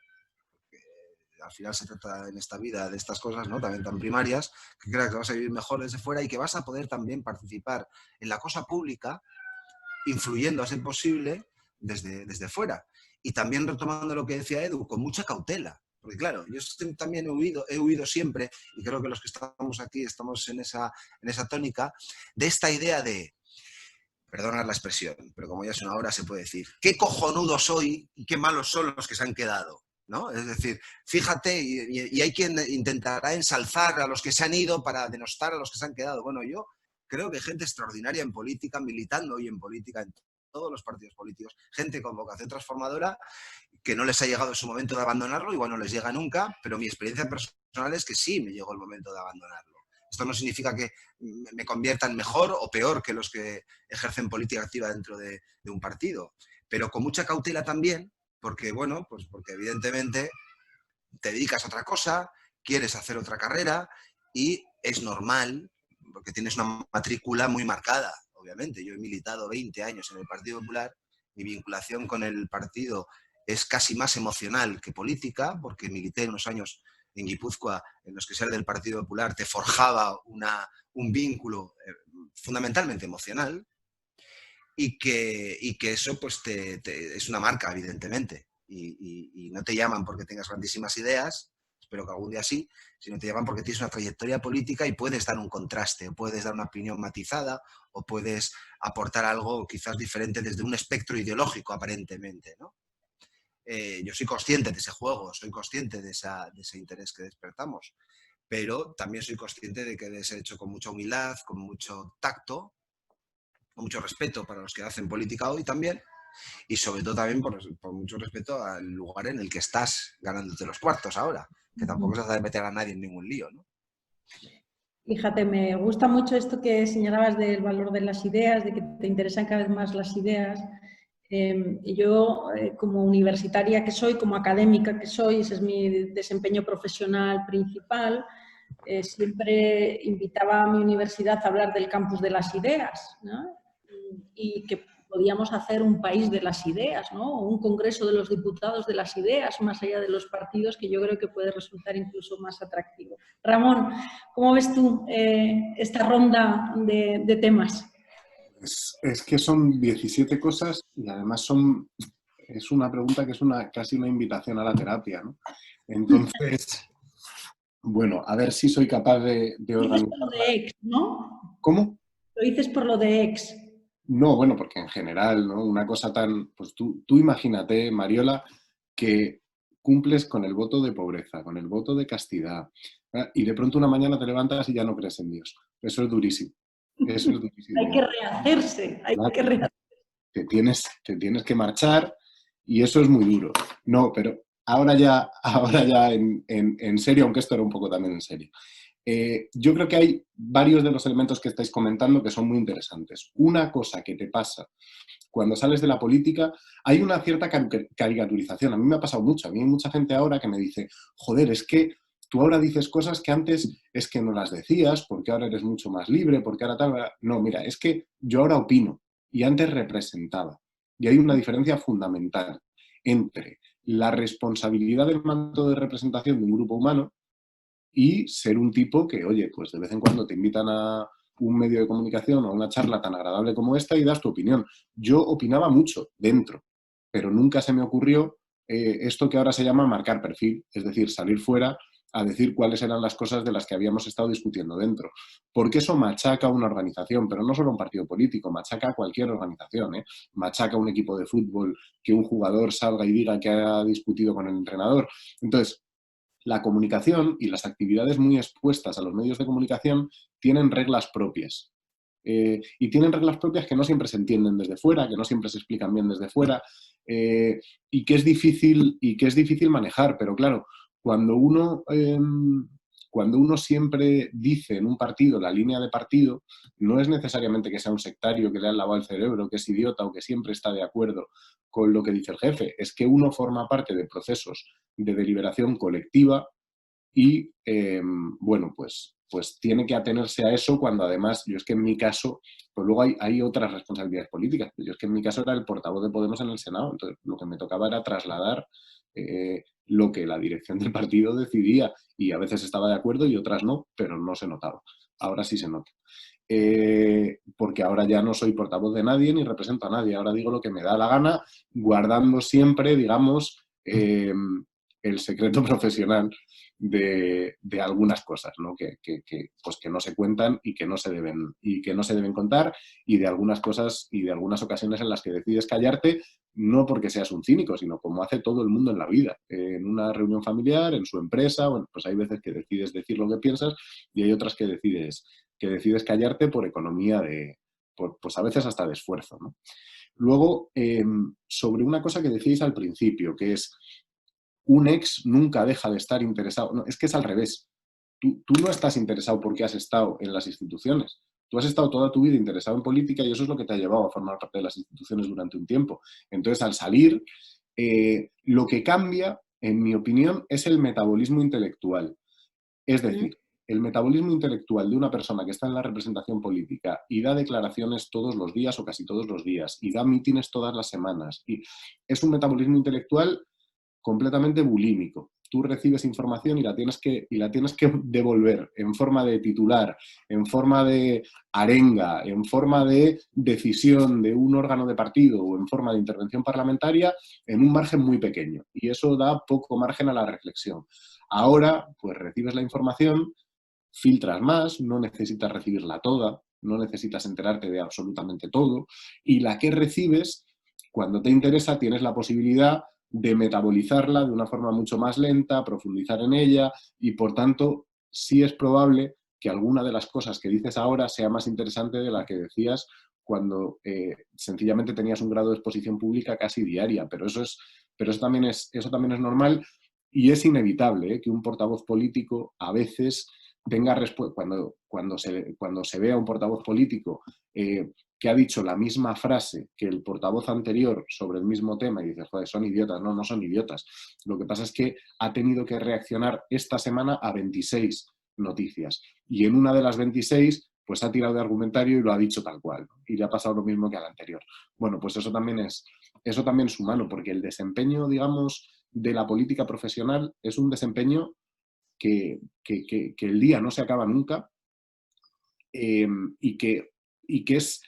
Al final se trata en esta vida de estas cosas, ¿no? También tan primarias, que creas que vas a vivir mejor desde fuera y que vas a poder también participar en la cosa pública, influyendo a ser posible desde fuera. Y también retomando lo que decía Edu, con mucha cautela. Porque claro, yo también he huido siempre, y creo que los que estamos aquí estamos en esa tónica, de esta idea de, perdonad la expresión, pero como ya es una hora se puede decir, qué cojonudo soy y qué malos son los que se han quedado, ¿no? Es decir, fíjate, y hay quien intentará ensalzar a los que se han ido para denostar a los que se han quedado. Bueno, yo creo que hay gente extraordinaria en política, militando hoy en política, en todos los partidos políticos, gente con vocación transformadora, que no les ha llegado su momento de abandonarlo, igual no les llega nunca, pero mi experiencia personal es que sí me llegó el momento de abandonarlo. Esto no significa que me conviertan mejor o peor que los que ejercen política activa dentro de un partido, pero con mucha cautela también, porque, bueno, pues porque evidentemente te dedicas a otra cosa, quieres hacer otra carrera y es normal, porque tienes una matrícula muy marcada, obviamente. Yo he militado 20 años en el Partido Popular, mi vinculación con el partido es casi más emocional que política, porque milité unos años en Guipúzcoa en los que ser del Partido Popular te forjaba un vínculo fundamentalmente emocional. y que eso pues es una marca, evidentemente. Y no te llaman porque tengas grandísimas ideas, espero que algún día sí, sino te llaman porque tienes una trayectoria política y puedes dar un contraste, o puedes dar una opinión matizada, o puedes aportar algo quizás diferente desde un espectro ideológico, aparentemente, ¿no? Yo soy consciente de ese juego, soy consciente de ese interés que despertamos, pero también soy consciente de que debe ser hecho con mucha humildad, con mucho tacto, con mucho respeto para los que hacen política hoy también, y sobre todo también por mucho respeto al lugar en el que estás ganándote los cuartos ahora, que tampoco se trata de meter a nadie en ningún lío, ¿no? Fíjate, me gusta mucho esto que señalabas del valor de las ideas, de que te interesan cada vez más las ideas. Yo, como universitaria que soy, como académica que soy, ese es mi desempeño profesional principal, siempre invitaba a mi universidad a hablar del campus de las ideas, ¿no? Y que podíamos hacer un país de las ideas, ¿no? O un congreso de los diputados de las ideas, más allá de los partidos, que yo creo que puede resultar incluso más atractivo. Ramón, ¿cómo ves tú esta ronda de temas? Es que son 17 cosas y además es una pregunta que es casi una invitación a la terapia, ¿no? Entonces, bueno, a ver si soy capaz de organizar. Lo de ex, ¿no? ¿Cómo? Lo dices por lo de ex. No, bueno, porque en general, ¿no? Una cosa tan... Pues tú imagínate, Mariola, que cumples con el voto de pobreza, con el voto de castidad, y de pronto una mañana te levantas y ya no crees en Dios. Eso es durísimo. Eso es durísimo. Hay que rehacerse, hay que rehacerse. Te tienes que marchar y eso es muy duro. No, pero ahora ya en serio, aunque esto era un poco también en serio. Yo creo que hay varios de los elementos que estáis comentando que son muy interesantes. Una cosa que te pasa cuando sales de la política, hay una cierta caricaturización. A mí me ha pasado mucho. A mí hay mucha gente ahora que me dice, joder, es que tú ahora dices cosas que antes es que no las decías, porque ahora eres mucho más libre, porque ahora tal... No, mira, es que yo ahora opino y antes representaba. Y hay una diferencia fundamental entre la responsabilidad del mandato de representación de un grupo humano y ser un tipo que, oye, pues de vez en cuando te invitan a un medio de comunicación o a una charla tan agradable como esta y das tu opinión. Yo opinaba mucho dentro, pero nunca se me ocurrió esto que ahora se llama marcar perfil, es decir, salir fuera a decir cuáles eran las cosas de las que habíamos estado discutiendo dentro. Porque eso machaca a una organización, pero no solo a un partido político, machaca a cualquier organización, ¿eh? Machaca a un equipo de fútbol que un jugador salga y diga que ha discutido con el entrenador. Entonces, la comunicación y las actividades muy expuestas a los medios de comunicación tienen reglas propias. Y tienen reglas propias que no siempre se entienden desde fuera, que no siempre se explican bien desde fuera, y que es difícil manejar. Pero claro, cuando uno siempre dice en un partido la línea de partido, no es necesariamente que sea un sectario que le han lavado el cerebro, que es idiota o que siempre está de acuerdo con lo que dice el jefe. Es que uno forma parte de procesos de deliberación colectiva y, bueno, pues tiene que atenerse a eso cuando además, yo es que en mi caso, pues luego hay otras responsabilidades políticas. Yo es que en mi caso era el portavoz de Podemos en el Senado, entonces lo que me tocaba era trasladar lo que la dirección del partido decidía y a veces estaba de acuerdo y otras no, pero no se notaba. Ahora sí se nota. Porque ahora ya no soy portavoz de nadie ni represento a nadie. Ahora digo lo que me da la gana, guardando siempre, digamos, el secreto profesional de algunas cosas, ¿no? Pues que no se cuentan y que no se deben contar, y de algunas cosas y de algunas ocasiones en las que decides callarte, no porque seas un cínico, sino como hace todo el mundo en la vida, en una reunión familiar, en su empresa. Bueno, pues hay veces que decides decir lo que piensas y hay otras que decides callarte por economía pues a veces hasta de esfuerzo, ¿no? Luego, sobre una cosa que decíais al principio, que es un ex nunca deja de estar interesado. No, es que es al revés. Tú no estás interesado porque has estado en las instituciones. Tú has estado toda tu vida interesado en política y eso es lo que te ha llevado a formar parte de las instituciones durante un tiempo. Entonces, al salir, lo que cambia, en mi opinión, es el metabolismo intelectual. Es decir, el metabolismo intelectual de una persona que está en la representación política y da declaraciones todos los días o casi todos los días y da mítines todas las semanas. Y es un metabolismo intelectual completamente bulímico. tú recibes información y la tienes que devolver en forma de titular, en forma de arenga, en forma de decisión de un órgano de partido o en forma de intervención parlamentaria en un margen muy pequeño. Y eso da poco margen a la reflexión. Ahora, pues recibes la información, filtras más, no necesitas recibirla toda, no necesitas enterarte de absolutamente todo, y la que recibes, cuando te interesa, tienes la posibilidad de metabolizarla de una forma mucho más lenta, profundizar en ella, y por tanto sí es probable que alguna de las cosas que dices ahora sea más interesante de la que decías cuando sencillamente tenías un grado de exposición pública casi diaria, pero eso también es normal y es inevitable que un portavoz político a veces tenga respuesta, cuando se ve a un portavoz político que ha dicho la misma frase que el portavoz anterior sobre el mismo tema y dices, joder, son idiotas. No, no son idiotas. Lo que pasa es que ha tenido que reaccionar esta semana a 26 noticias y en una de las 26 pues ha tirado de argumentario y lo ha dicho tal cual, ¿no? Y le ha pasado lo mismo que al anterior. Bueno, pues eso también es humano, porque el desempeño, digamos, de la política profesional es un desempeño que el día no se acaba nunca y que es,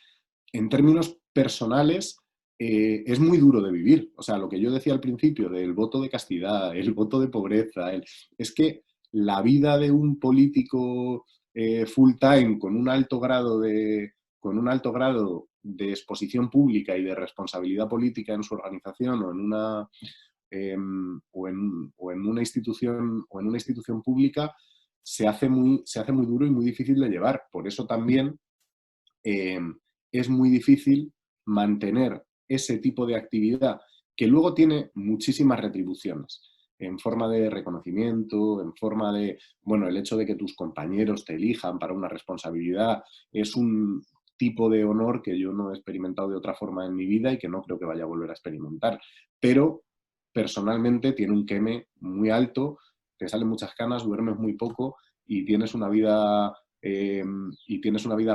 en términos personales, es muy duro de vivir. O sea, lo que yo decía al principio del voto de castidad, el voto de pobreza, es que la vida de un político full time con un alto grado de exposición pública y de responsabilidad política en su organización o en una institución pública se hace muy duro y muy difícil de llevar. Por eso también es muy difícil mantener ese tipo de actividad que luego tiene muchísimas retribuciones en forma de reconocimiento, en forma de, bueno, el hecho de que tus compañeros te elijan para una responsabilidad es un tipo de honor que yo no he experimentado de otra forma en mi vida y que no creo que vaya a volver a experimentar. Pero personalmente tiene un queme muy alto, te salen muchas canas, duermes muy poco y tienes una vida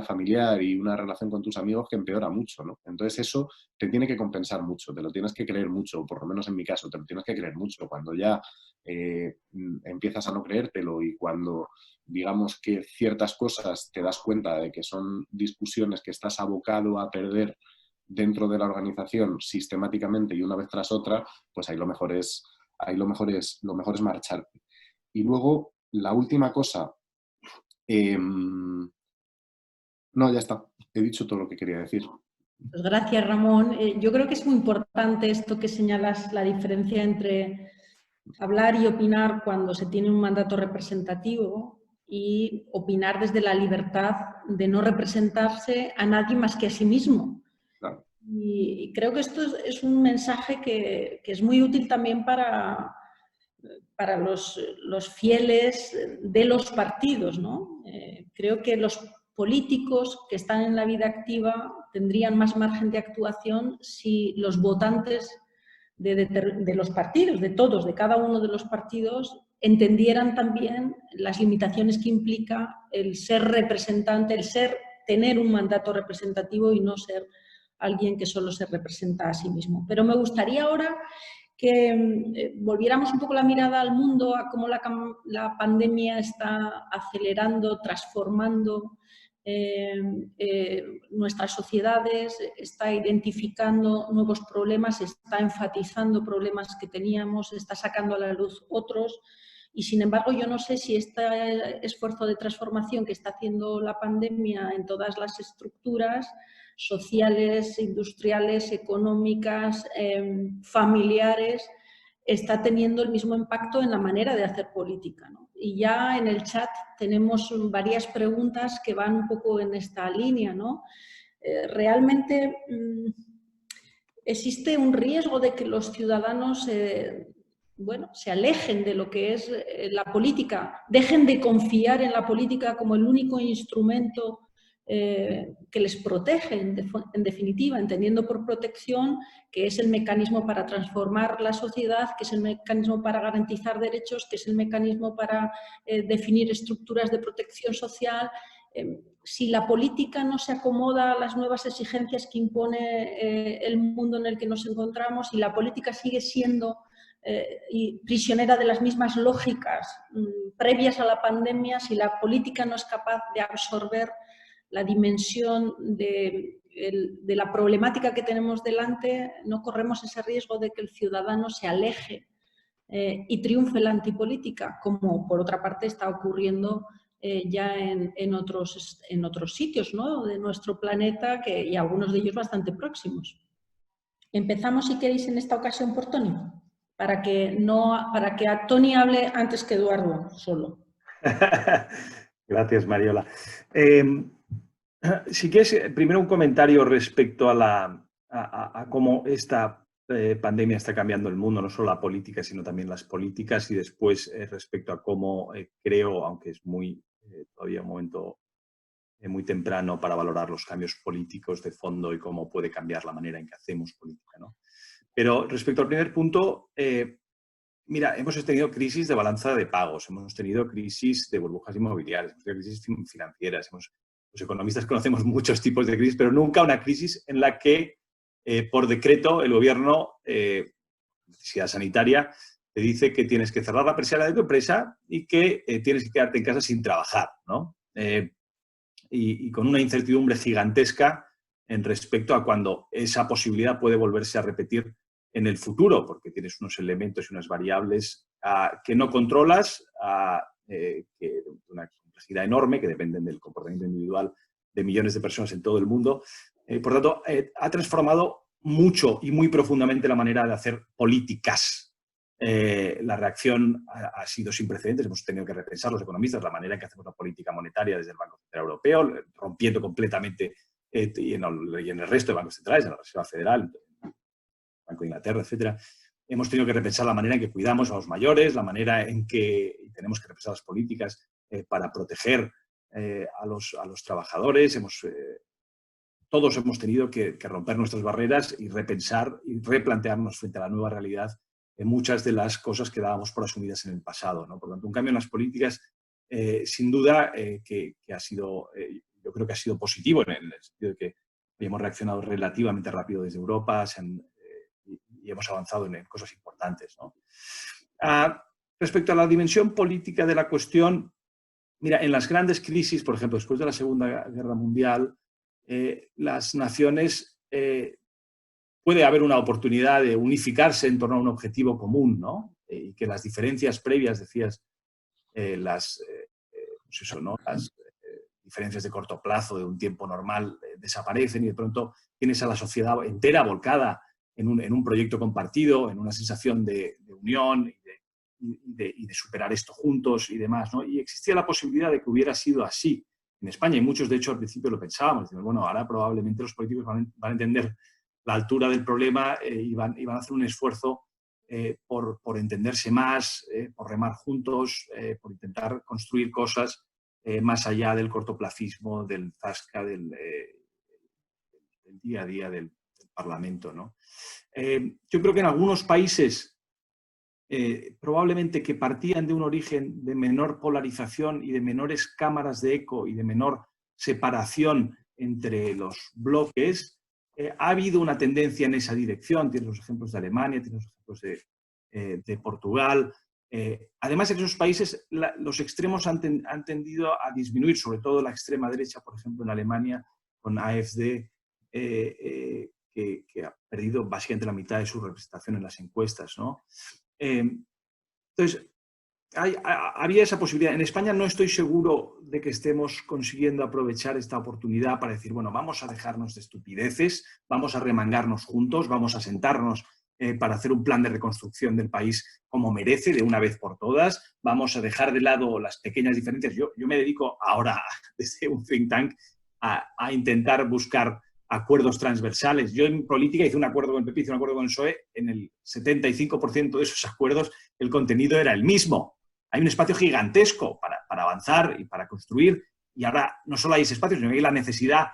familiar y una relación con tus amigos que empeora mucho, ¿no? Entonces eso te tiene que compensar mucho, te lo tienes que creer mucho, por lo menos en mi caso, te lo tienes que creer mucho. Cuando ya empiezas a no creértelo y cuando digamos que ciertas cosas te das cuenta de que son discusiones que estás abocado a perder dentro de la organización sistemáticamente y una vez tras otra, pues ahí lo mejor es marcharte. Y luego, la última cosa, no, ya está, he dicho todo lo que quería decir. Pues gracias, Ramón. Yo creo que es muy importante esto que señalas, la diferencia entre hablar y opinar cuando se tiene un mandato representativo y opinar desde la libertad de no representarse a nadie más que a sí mismo. Claro. Y creo que esto es un mensaje que es muy útil también para los fieles de los partidos, ¿no? Creo que los políticos que están en la vida activa tendrían más margen de actuación si los votantes de los partidos, de todos, de cada uno de los partidos, entendieran también las limitaciones que implica el ser representante, tener un mandato representativo y no ser alguien que solo se representa a sí mismo. Pero me gustaría ahora que volviéramos un poco la mirada al mundo, a cómo la pandemia está acelerando, transformando nuestras sociedades, está identificando nuevos problemas, está enfatizando problemas que teníamos, está sacando a la luz otros. Y sin embargo, yo no sé si este esfuerzo de transformación que está haciendo la pandemia en todas las estructuras sociales, industriales, económicas, familiares, está teniendo el mismo impacto en la manera de hacer política, ¿no? Y ya en el chat tenemos varias preguntas que van un poco en esta línea, ¿no? Realmente existe un riesgo de que los ciudadanos se alejen de lo que es la política, dejen de confiar en la política como el único instrumento que les protege, en definitiva, entendiendo por protección que es el mecanismo para transformar la sociedad, que es el mecanismo para garantizar derechos, que es el mecanismo para definir estructuras de protección social. Si la política no se acomoda a las nuevas exigencias que impone el mundo en el que nos encontramos y la política sigue siendo y prisionera de las mismas lógicas previas a la pandemia, si la política no es capaz de absorber la dimensión de la problemática que tenemos delante, no corremos ese riesgo de que el ciudadano se aleje y triunfe la antipolítica, como por otra parte está ocurriendo ya en otros sitios, ¿no?, de nuestro planeta, y algunos de ellos bastante próximos. Empezamos, si queréis, en esta ocasión por Toni, para que a Toni hable antes que Eduardo solo. Gracias, Mariola. Si quieres, primero un comentario respecto a cómo esta pandemia está cambiando el mundo, no solo la política, sino también las políticas, y después respecto a cómo creo, aunque es todavía un momento muy temprano para valorar los cambios políticos de fondo y cómo puede cambiar la manera en que hacemos política, ¿no? Pero respecto al primer punto, mira, hemos tenido crisis de balanza de pagos, hemos tenido crisis de burbujas inmobiliarias, hemos tenido crisis financieras, los economistas conocemos muchos tipos de crisis, pero nunca una crisis en la que por decreto el gobierno, necesidad sanitaria, te dice que tienes que cerrar la persiana de tu empresa y que tienes que quedarte en casa sin trabajar, ¿no? Y con una incertidumbre gigantesca en respecto a cuando esa posibilidad puede volverse a repetir en el futuro, porque tienes unos elementos y unas variables que no controlas, que una complejidad enorme, que dependen del comportamiento individual de millones de personas en todo el mundo. Por tanto, ha transformado mucho y muy profundamente la manera de hacer políticas. La reacción ha sido sin precedentes. Hemos tenido que repensar los economistas la manera en que hacemos la política monetaria desde el Banco Central Europeo, rompiendo completamente y en el resto de bancos centrales, en la Reserva Federal, el Banco de Inglaterra, etc. Hemos tenido que repensar la manera en que cuidamos a los mayores, la manera en que tenemos que repensar las políticas para proteger a los trabajadores. Todos hemos tenido que romper nuestras barreras y repensar y replantearnos frente a la nueva realidad muchas de las cosas que dábamos por asumidas en el pasado, ¿no? Por lo tanto, un cambio en las políticas, sin duda, que ha sido, yo creo que ha sido positivo en el sentido de que hemos reaccionado relativamente rápido desde Europa y hemos avanzado en cosas importantes, ¿no? Respecto a la dimensión política de la cuestión, mira, en las grandes crisis, por ejemplo, después de la Segunda Guerra Mundial, las naciones puede haber una oportunidad de unificarse en torno a un objetivo común, ¿no? Y que las diferencias previas, decías, las diferencias de corto plazo, de un tiempo normal, desaparecen y de pronto tienes a la sociedad entera volcada en un proyecto compartido, en una sensación de unión y de superar esto juntos y demás, ¿no? Y existía la posibilidad de que hubiera sido así en España, y muchos, de hecho, al principio lo pensábamos. Decimos, bueno, ahora probablemente los políticos van a entender la altura del problema y van a hacer un esfuerzo por entenderse más, por remar juntos, por intentar construir cosas más allá del cortoplacismo, del zasca, del día a día del Parlamento, ¿no? Yo creo que en algunos países probablemente que partían de un origen de menor polarización y de menores cámaras de eco y de menor separación entre los bloques, ha habido una tendencia en esa dirección. Tienes los ejemplos de Alemania, tienes los ejemplos de Portugal. Además, en esos países los extremos han tendido a disminuir, sobre todo la extrema derecha, por ejemplo, en Alemania, con AfD, que ha perdido básicamente la mitad de su representación en las encuestas, ¿no? Entonces, había esa posibilidad. En España no estoy seguro de que estemos consiguiendo aprovechar esta oportunidad para decir, bueno, vamos a dejarnos de estupideces, vamos a remangarnos juntos, vamos a sentarnos para hacer un plan de reconstrucción del país como merece, de una vez por todas, vamos a dejar de lado las pequeñas diferencias. Yo me dedico ahora, desde un think tank, a intentar buscar acuerdos transversales. Yo en política hice un acuerdo con el PP, hice un acuerdo con el PSOE, en el 75% de esos acuerdos el contenido era el mismo. Hay un espacio gigantesco para avanzar y para construir, y ahora no solo hay ese espacio, sino que hay la necesidad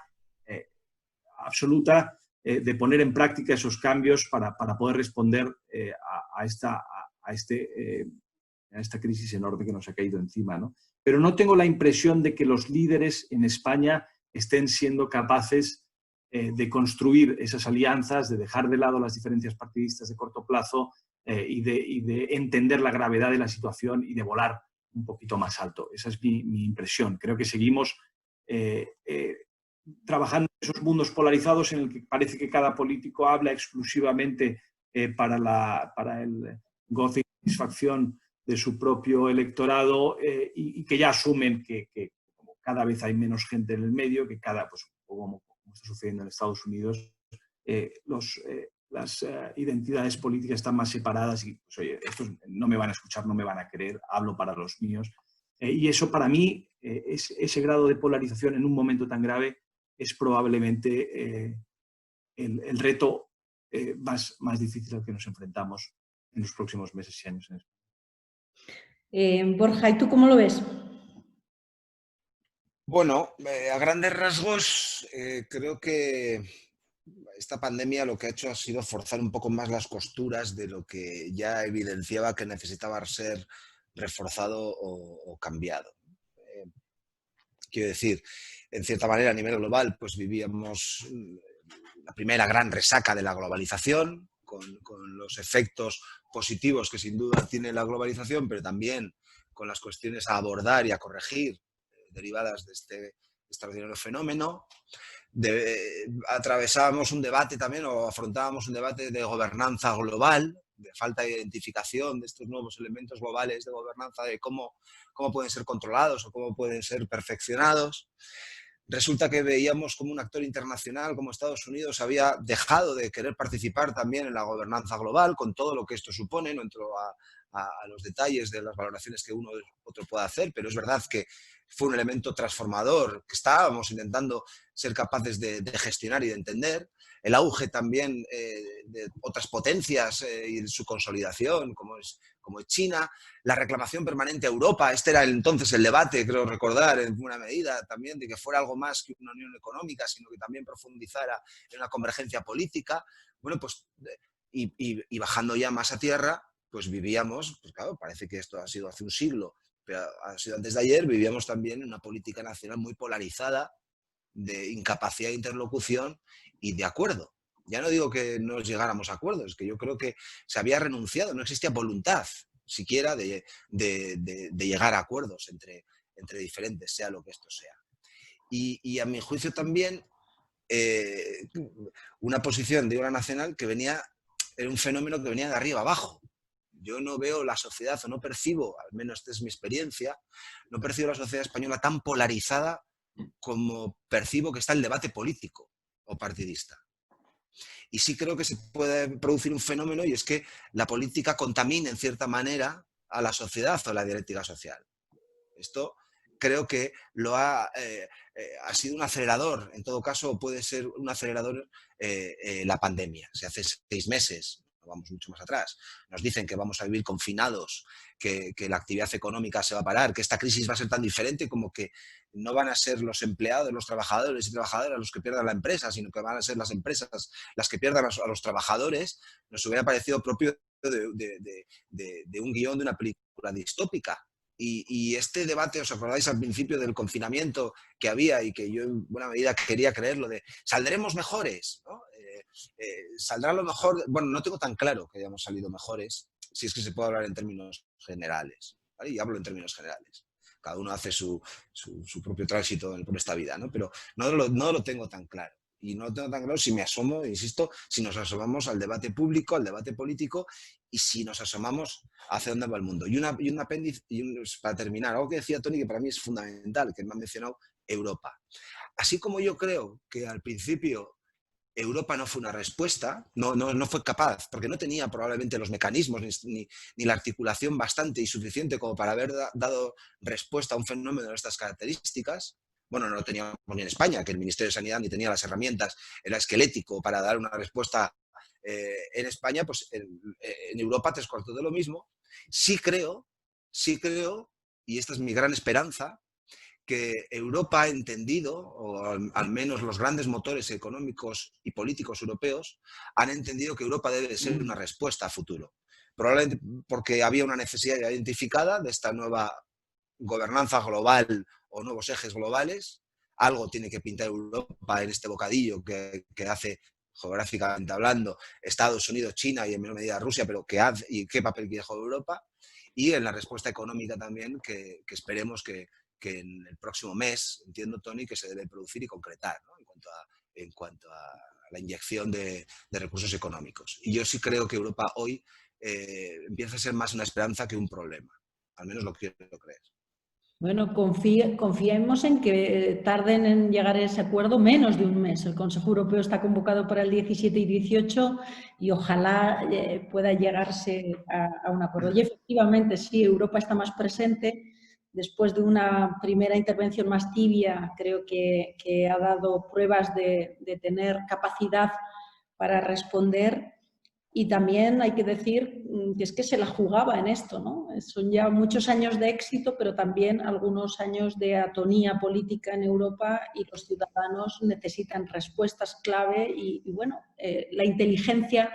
absoluta de poner en práctica esos cambios para poder responder a esta crisis enorme que nos ha caído encima, ¿no? Pero no tengo la impresión de que los líderes en España estén siendo capaces de construir esas alianzas, de dejar de lado las diferencias partidistas de corto plazo y de entender la gravedad de la situación y de volar un poquito más alto. Esa es mi impresión. Creo que seguimos trabajando en esos mundos polarizados en el que parece que cada político habla exclusivamente para el goce y satisfacción de su propio electorado y que ya asumen que como cada vez hay menos gente en el medio, que pues, como está sucediendo en Estados Unidos, las identidades políticas están más separadas y, pues, oye, estos no me van a escuchar, no me van a querer, hablo para los míos. Y eso para mí, ese grado de polarización en un momento tan grave es probablemente el reto más difícil al que nos enfrentamos en los próximos meses y años. Borja, ¿y tú cómo lo ves? Bueno, a grandes rasgos, creo que esta pandemia lo que ha hecho ha sido forzar un poco más las costuras de lo que ya evidenciaba que necesitaba ser reforzado o cambiado. Quiero decir, en cierta manera a nivel global, pues vivíamos la primera gran resaca de la globalización, con los efectos positivos que sin duda tiene la globalización, pero también con las cuestiones a abordar y a corregir derivadas de este extraordinario fenómeno. Atravesábamos un debate también, o afrontábamos un debate de gobernanza global, de falta de identificación de estos nuevos elementos globales de gobernanza, de cómo pueden ser controlados o cómo pueden ser perfeccionados. Resulta que veíamos como un actor internacional como Estados Unidos había dejado de querer participar también en la gobernanza global, con todo lo que esto supone. No entro a los detalles de las valoraciones que uno u otro pueda hacer, pero es verdad que fue un elemento transformador que estábamos intentando ser capaces de gestionar y de entender. El auge también de otras potencias y su consolidación, como es China, la reclamación permanente a Europa. Este era entonces el debate, creo recordar, en buena medida también, de que fuera algo más que una unión económica, sino que también profundizara en una convergencia política. Bueno, pues, y bajando ya más a tierra, pues vivíamos, pues claro, parece que esto ha sido hace un siglo, pero ha sido antes de ayer, vivíamos también en una política nacional muy polarizada, de incapacidad de interlocución y de acuerdo. Ya no digo que no llegáramos a acuerdos, es que yo creo que se había renunciado, no existía voluntad siquiera de llegar a acuerdos entre diferentes, sea lo que esto sea. Y a mi juicio también una posición de obra nacional que era un fenómeno que venía de arriba abajo. Yo no veo la sociedad, o no percibo, al menos esta es mi experiencia, no percibo la sociedad española tan polarizada como percibo que está el debate político o partidista. Y sí creo que se puede producir un fenómeno, y es que la política contamina en cierta manera a la sociedad o a la dialéctica social. Esto creo que ha sido un acelerador, en todo caso puede ser un acelerador la pandemia. Si hace 6 meses, no vamos mucho más atrás, nos dicen que vamos a vivir confinados, que la actividad económica se va a parar, que esta crisis va a ser tan diferente como que no van a ser los empleados, los trabajadores y trabajadoras los que pierdan la empresa, sino que van a ser las empresas las que pierdan a los trabajadores, nos hubiera parecido propio de un guión de una película distópica. Y este debate, ¿os acordáis al principio del confinamiento que había y que yo en buena medida quería creerlo de saldremos mejores, ¿no? ¿Saldrá lo mejor? Bueno, no tengo tan claro que hayamos salido mejores, si es que se puede hablar en términos generales, ¿vale? Y hablo en términos generales. Cada uno hace su propio tránsito por esta vida, ¿no? Pero no lo tengo tan claro. Y no lo tengo tan claro si me asomo, insisto, si nos asomamos al debate público, al debate político, y si nos asomamos hacia dónde va el mundo. Y un apéndice, para terminar, algo que decía Tony que para mí es fundamental, que me ha mencionado Europa. Así como yo creo que al principio Europa no fue una respuesta, no fue capaz, porque no tenía probablemente los mecanismos ni la articulación bastante y suficiente como para haber dado respuesta a un fenómeno de estas características. Bueno, no lo teníamos ni en España, que el Ministerio de Sanidad ni tenía las herramientas, era esquelético para dar una respuesta en España, pues en Europa 3/4 de lo mismo. Sí creo, y esta es mi gran esperanza, que Europa ha entendido, o al menos los grandes motores económicos y políticos europeos, han entendido que Europa debe ser una respuesta a futuro. Probablemente porque había una necesidad ya identificada de esta nueva gobernanza global o nuevos ejes globales. Algo tiene que pintar Europa en este bocadillo que hace geográficamente hablando, Estados Unidos, China y en menor medida Rusia, pero y qué papel quiere jugar Europa, y en la respuesta económica también, que esperemos que en el próximo mes, entiendo, Toni, que se debe producir y concretar, ¿no? en cuanto a la inyección de recursos económicos. Y yo sí creo que Europa hoy empieza a ser más una esperanza que un problema. Al menos lo quiero creer. Bueno, confiemos en que tarden en llegar a ese acuerdo menos de un mes. El Consejo Europeo está convocado para el 17 y 18 y ojalá pueda llegarse a un acuerdo. Y efectivamente, sí, Europa está más presente. Después de una primera intervención más tibia, creo que ha dado pruebas de tener capacidad para responder. Y también hay que decir que es que se la jugaba en esto, ¿no? Son ya muchos años de éxito, pero también algunos años de atonía política en Europa y los ciudadanos necesitan respuestas clave y bueno, la inteligencia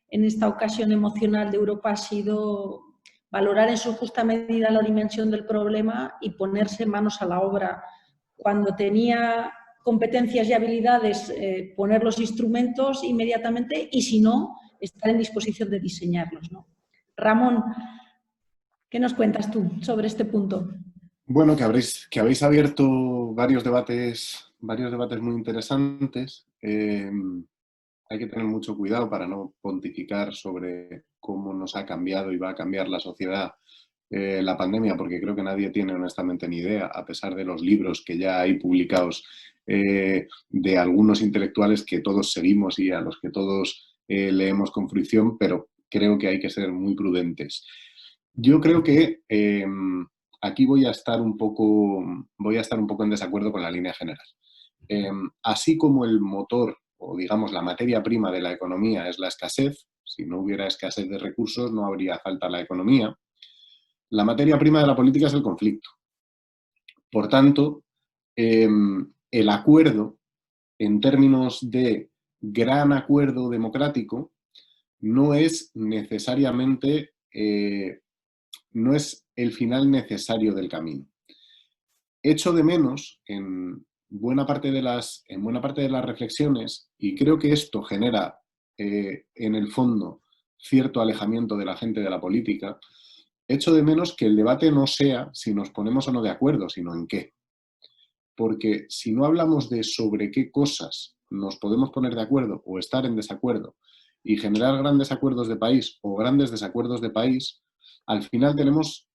en esta ocasión emocional de Europa ha sido valorar en su justa medida la dimensión del problema y ponerse manos a la obra. Cuando tenía competencias y habilidades, poner los instrumentos inmediatamente y si no, estar en disposición de diseñarlos, ¿no? Ramón, ¿qué nos cuentas tú sobre este punto? Bueno, que habéis abierto varios debates muy interesantes. Hay que tener mucho cuidado para no pontificar sobre cómo nos ha cambiado y va a cambiar la sociedad la pandemia, porque creo que nadie tiene honestamente ni idea, a pesar de los libros que ya hay publicados de algunos intelectuales que todos seguimos y a los que todos leemos con fruición, pero creo que hay que ser muy prudentes. Yo creo que aquí voy a estar un poco en desacuerdo con la línea general. Así como el motor o digamos la materia prima de la economía es la escasez, si no hubiera escasez de recursos no habría falta la economía, la materia prima de la política es el conflicto. Por tanto, el acuerdo, en términos de gran acuerdo democrático, no es necesariamente, no es el final necesario del camino. Echo de menos en buena parte de las reflexiones, y creo que esto genera en el fondo cierto alejamiento de la gente de la política, echo de menos que el debate no sea si nos ponemos o no de acuerdo, sino en qué. Porque si no hablamos de sobre qué cosas nos podemos poner de acuerdo o estar en desacuerdo y generar grandes acuerdos de país o grandes desacuerdos de país, al final tenemos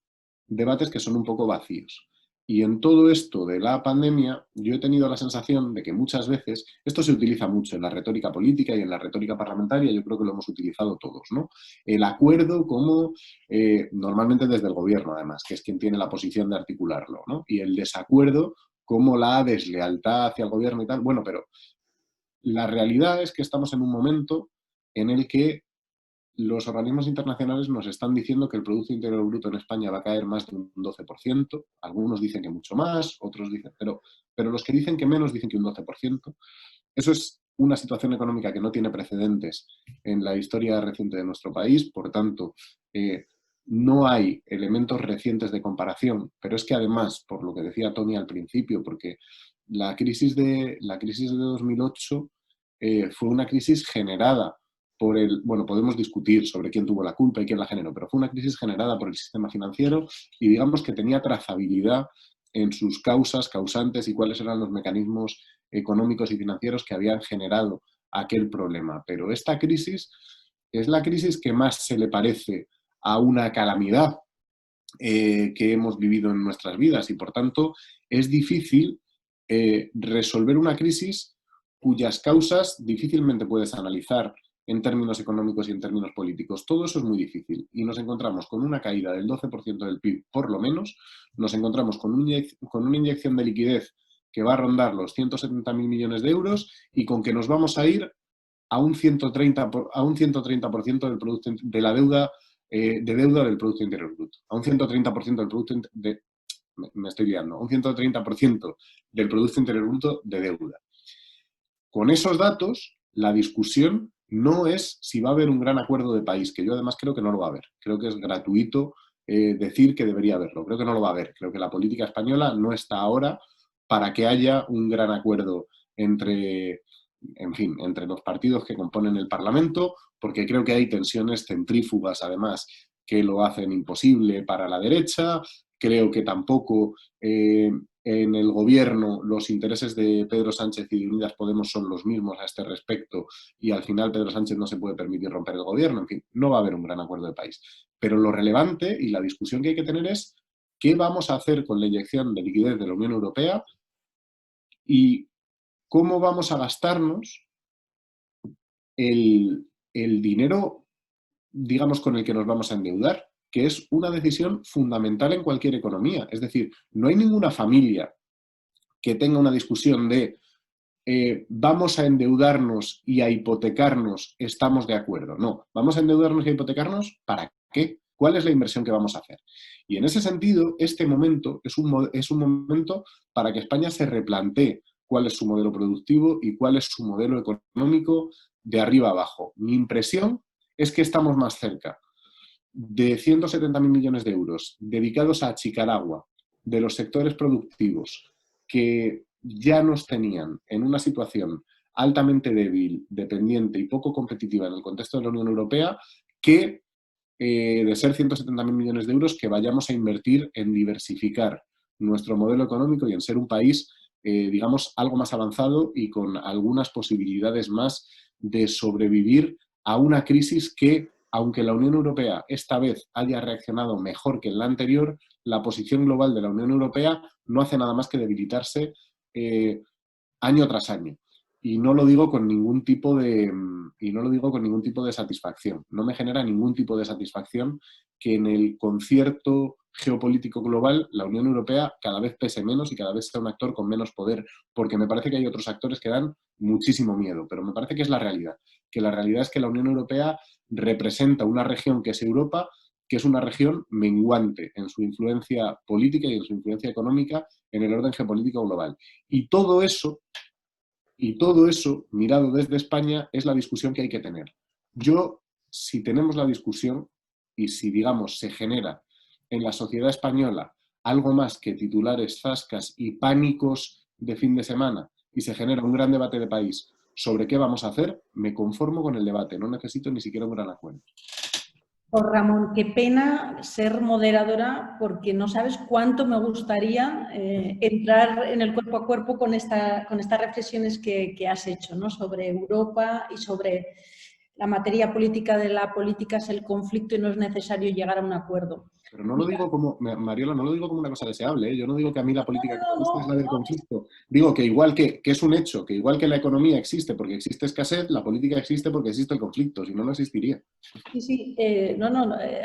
debates que son un poco vacíos. Y en todo esto de la pandemia, yo he tenido la sensación de que muchas veces, esto se utiliza mucho en la retórica política y en la retórica parlamentaria, yo creo que lo hemos utilizado todos, ¿no? El acuerdo como, normalmente desde el gobierno además, que es quien tiene la posición de articularlo, ¿no? Y el desacuerdo como la deslealtad hacia el gobierno y tal. Bueno, pero la realidad es que estamos en un momento en el que los organismos internacionales nos están diciendo que el Producto Interior Bruto en España va a caer más de un 12%. Algunos dicen que mucho más, otros dicen... Pero los que dicen que menos dicen que un 12%. Eso es una situación económica que no tiene precedentes en la historia reciente de nuestro país. Por tanto, no hay elementos recientes de comparación. Pero es que además, por lo que decía Toni al principio, porque la crisis de 2008 fue una crisis generada por el, bueno, podemos discutir sobre quién tuvo la culpa y quién la generó, pero fue una crisis generada por el sistema financiero y digamos que tenía trazabilidad en sus causas, causantes y cuáles eran los mecanismos económicos y financieros que habían generado aquel problema. Pero esta crisis es la crisis que más se le parece a una calamidad que hemos vivido en nuestras vidas y por tanto es difícil resolver una crisis cuyas causas difícilmente puedes analizar en términos económicos y en términos políticos. Todo eso es muy difícil y nos encontramos con una caída del 12% del PIB, por lo menos, nos encontramos con una inyección de liquidez que va a rondar los 170.000 millones de euros y con que nos vamos a ir a un 130% del producto, de la deuda, de deuda del Producto Interior Bruto, a un 130% del Producto me estoy liando, un 130% del Producto Interior Bruto de deuda. Con esos datos, la discusión no es si va a haber un gran acuerdo de país, que yo además creo que no lo va a haber. Creo que es gratuito decir que debería haberlo. Creo que no lo va a haber. Creo que la política española no está ahora para que haya un gran acuerdo entre en fin, entre los partidos que componen el Parlamento, porque creo que hay tensiones centrífugas, además, que lo hacen imposible para la derecha. Creo que tampoco en el gobierno los intereses de Pedro Sánchez y de Unidas Podemos son los mismos a este respecto y al final Pedro Sánchez no se puede permitir romper el gobierno. En fin, no va a haber un gran acuerdo de país. Pero lo relevante y la discusión que hay que tener es qué vamos a hacer con la inyección de liquidez de la Unión Europea y cómo vamos a gastarnos el dinero, digamos, con el que nos vamos a endeudar, que es una decisión fundamental en cualquier economía. Es decir, no hay ninguna familia que tenga una discusión de vamos a endeudarnos y a hipotecarnos, estamos de acuerdo. No, vamos a endeudarnos y a hipotecarnos, ¿para qué? ¿Cuál es la inversión que vamos a hacer? Y en ese sentido, este momento es un momento para que España se replantee cuál es su modelo productivo y cuál es su modelo económico de arriba a abajo. Mi impresión es que estamos más cerca de 170.000 millones de euros dedicados a achicar agua de los sectores productivos que ya nos tenían en una situación altamente débil, dependiente y poco competitiva en el contexto de la Unión Europea, que de ser 170.000 millones de euros que vayamos a invertir en diversificar nuestro modelo económico y en ser un país, digamos, algo más avanzado y con algunas posibilidades más de sobrevivir a una crisis que, aunque la Unión Europea esta vez haya reaccionado mejor que en la anterior, la posición global de la Unión Europea no hace nada más que debilitarse año tras año. Y no lo digo con ningún tipo de satisfacción. No me genera ningún tipo de satisfacción que en el concierto geopolítico global la Unión Europea cada vez pese menos y cada vez sea un actor con menos poder, porque me parece que hay otros actores que dan muchísimo miedo, pero me parece que es la realidad, que la realidad es que la Unión Europea representa una región que es Europa, que es una región menguante en su influencia política y en su influencia económica en el orden geopolítico global. Y todo eso, mirado desde España, es la discusión que hay que tener. Yo, si tenemos la discusión y si, digamos, se genera en la sociedad española algo más que titulares zascas y pánicos de fin de semana y se genera un gran debate de país sobre qué vamos a hacer, me conformo con el debate, no necesito ni siquiera un gran acuerdo. Pues Ramón, qué pena ser moderadora porque no sabes cuánto me gustaría entrar en el cuerpo a cuerpo con estas reflexiones que has hecho, ¿no? Sobre Europa y sobre la materia política de la política es el conflicto y no es necesario llegar a un acuerdo. Pero no lo digo como, Mariola, no lo digo como una cosa deseable, ¿eh? Yo no digo que a mí la política que me gusta es la del conflicto. Digo que igual que es un hecho, que igual que la economía existe porque existe escasez, la política existe porque existe el conflicto, si no, no existiría. Sí,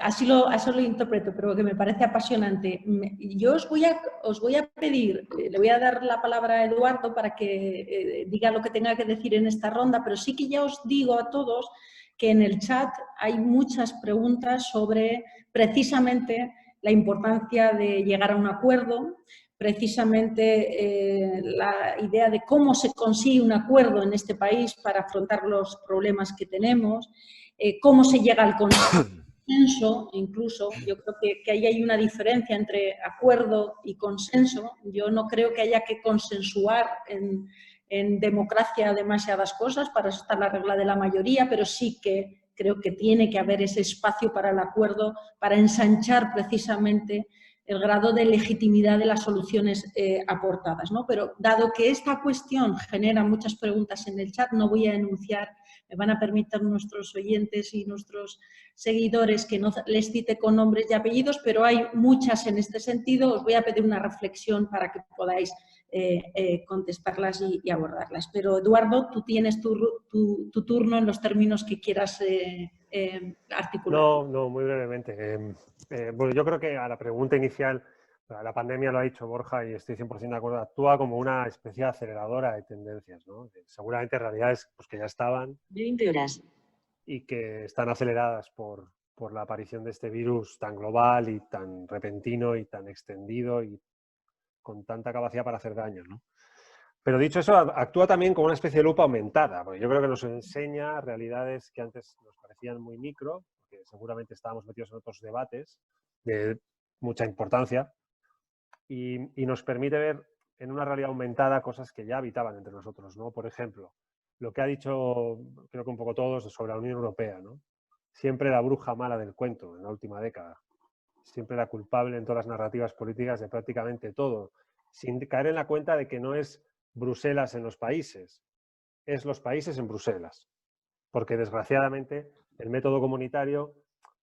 así lo interpreto, pero que me parece apasionante. Yo os voy a pedir, le voy a dar la palabra a Eduardo para que diga lo que tenga que decir en esta ronda, pero sí que ya os digo a todos que en el chat hay muchas preguntas sobre precisamente la importancia de llegar a un acuerdo, precisamente la idea de cómo se consigue un acuerdo en este país para afrontar los problemas que tenemos, cómo se llega al consenso, incluso. Yo creo que ahí hay una diferencia entre acuerdo y consenso. Yo no creo que haya que consensuar en democracia demasiadas cosas, para eso está la regla de la mayoría, pero sí que creo que tiene que haber ese espacio para el acuerdo, para ensanchar precisamente el grado de legitimidad de las soluciones aportadas, ¿no? Pero dado que esta cuestión genera muchas preguntas en el chat, no voy a enunciar, me van a permitir nuestros oyentes y nuestros seguidores que no les cite con nombres y apellidos, pero hay muchas en este sentido. Os voy a pedir una reflexión para que podáis contestarlas y abordarlas. Pero Eduardo, tú tienes tu turno en los términos que quieras articular. No, muy brevemente. Bueno, yo creo que a la pregunta inicial, la pandemia, lo ha dicho Borja y estoy 100% de acuerdo, actúa como una especie de aceleradora de tendencias, ¿no? Seguramente realidades pues, que ya estaban 20 horas. Y que están aceleradas por la aparición de este virus tan global y tan repentino y tan extendido y con tanta capacidad para hacer daño, ¿no? Pero dicho eso, actúa también como una especie de lupa aumentada, porque yo creo que nos enseña realidades que antes nos parecían muy micro, porque seguramente estábamos metidos en otros debates de mucha importancia, y nos permite ver en una realidad aumentada cosas que ya habitaban entre nosotros, ¿no? Por ejemplo, lo que ha dicho, creo que un poco todos, sobre la Unión Europea, ¿no? Siempre la bruja mala del cuento en la última década. Siempre la culpable en todas las narrativas políticas de prácticamente todo, sin caer en la cuenta de que no es Bruselas en los países, es los países en Bruselas. Porque desgraciadamente el método comunitario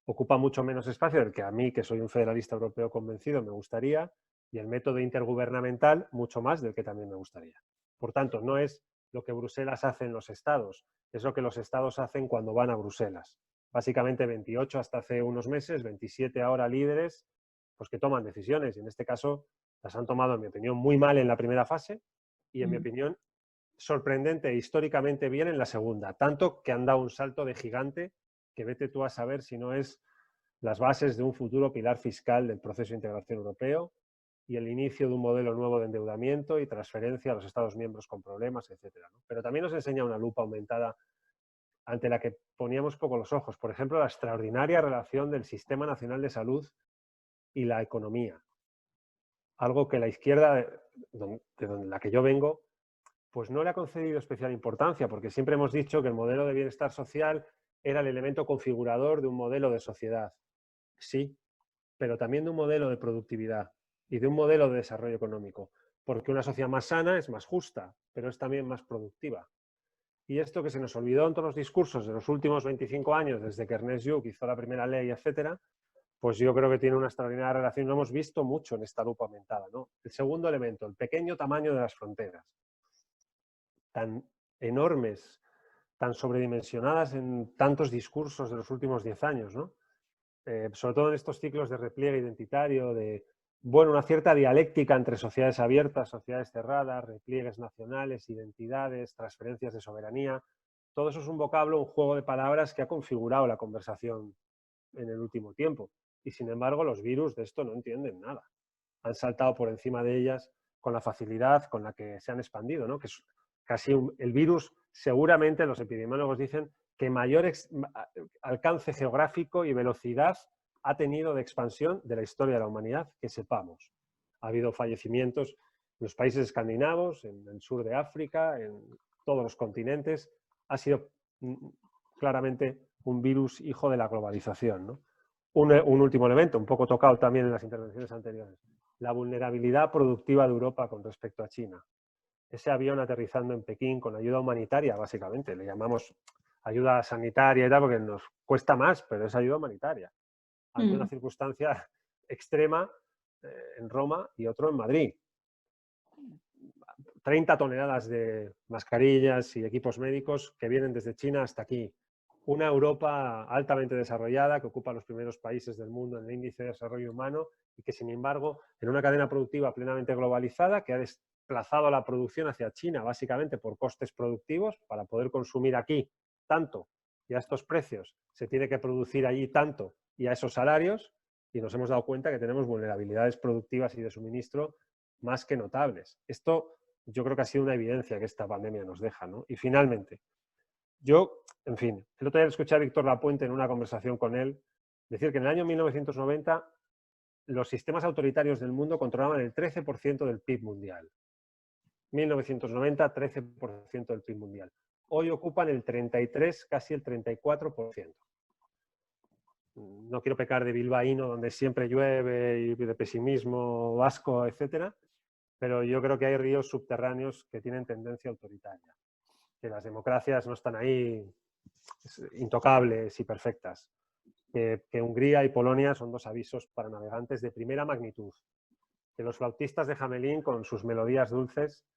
ocupa mucho menos espacio del que a mí, que soy un federalista europeo convencido, me gustaría, y el método intergubernamental mucho más del que también me gustaría. Por tanto, no es lo que Bruselas hace en los estados, es lo que los estados hacen cuando van a Bruselas. Básicamente 28 hasta hace unos meses, 27 ahora líderes, pues que toman decisiones, y en este caso las han tomado, en mi opinión, muy mal en la primera fase y, en mi opinión, sorprendente e históricamente bien en la segunda, tanto que han dado un salto de gigante que vete tú a saber si no es las bases de un futuro pilar fiscal del proceso de integración europeo y el inicio de un modelo nuevo de endeudamiento y transferencia a los Estados miembros con problemas, etcétera, ¿no? Pero también nos enseña una lupa aumentada ante la que poníamos poco los ojos. Por ejemplo, la extraordinaria relación del Sistema Nacional de Salud y la economía. Algo que la izquierda, de la que yo vengo, pues no le ha concedido especial importancia, porque siempre hemos dicho que el modelo de bienestar social era el elemento configurador de un modelo de sociedad. Sí, pero también de un modelo de productividad y de un modelo de desarrollo económico, porque una sociedad más sana es más justa, pero es también más productiva. Y esto que se nos olvidó en todos los discursos de los últimos 25 años, desde que Ernest Lluch hizo la primera ley, etcétera, pues yo creo que tiene una extraordinaria relación. Lo hemos visto mucho en esta lupa aumentada, ¿no? El segundo elemento, el pequeño tamaño de las fronteras, tan enormes, tan sobredimensionadas en tantos discursos de los últimos 10 años, ¿no? Sobre todo en estos ciclos de repliegue identitario, de bueno, una cierta dialéctica entre sociedades abiertas, sociedades cerradas, repliegues nacionales, identidades, transferencias de soberanía. Todo eso es un vocablo, un juego de palabras que ha configurado la conversación en el último tiempo. Y sin embargo, los virus de esto no entienden nada. Han saltado por encima de ellas con la facilidad con la que se han expandido, ¿no? Que es casi el virus, seguramente los epidemiólogos dicen que mayor alcance geográfico y velocidad ha tenido de expansión de la historia de la humanidad que sepamos. Ha habido fallecimientos en los países escandinavos, en el sur de África, en todos los continentes. Ha sido claramente un virus hijo de la globalización, ¿no? Un último elemento, un poco tocado también en las intervenciones anteriores, la vulnerabilidad productiva de Europa con respecto a China. Ese avión aterrizando en Pekín con ayuda humanitaria, básicamente, le llamamos ayuda sanitaria y tal, porque nos cuesta más, pero es ayuda humanitaria. Ante una circunstancia extrema en Roma y otro en Madrid. 30 toneladas de mascarillas y equipos médicos que vienen desde China hasta aquí. Una Europa altamente desarrollada que ocupa los primeros países del mundo en el índice de desarrollo humano y que, sin embargo, en una cadena productiva plenamente globalizada que ha desplazado la producción hacia China, básicamente por costes productivos, para poder consumir aquí tanto y a estos precios se tiene que producir allí tanto y a esos salarios, y nos hemos dado cuenta que tenemos vulnerabilidades productivas y de suministro más que notables. Esto yo creo que ha sido una evidencia que esta pandemia nos deja, ¿no? Y finalmente, yo, en fin, el otro día escuché a Víctor Lapuente en una conversación con él decir que en el año 1990 los sistemas autoritarios del mundo controlaban el 13% del PIB mundial. 1990, 13% del PIB mundial. Hoy ocupan el 33, casi el 34%. No quiero pecar de bilbaíno, donde siempre llueve, y de pesimismo vasco, etcétera, pero yo creo que hay ríos subterráneos que tienen tendencia autoritaria. Que las democracias no están ahí intocables y perfectas. Que Hungría y Polonia son dos avisos para navegantes de primera magnitud. Que los flautistas de Hamelín, con sus melodías dulces,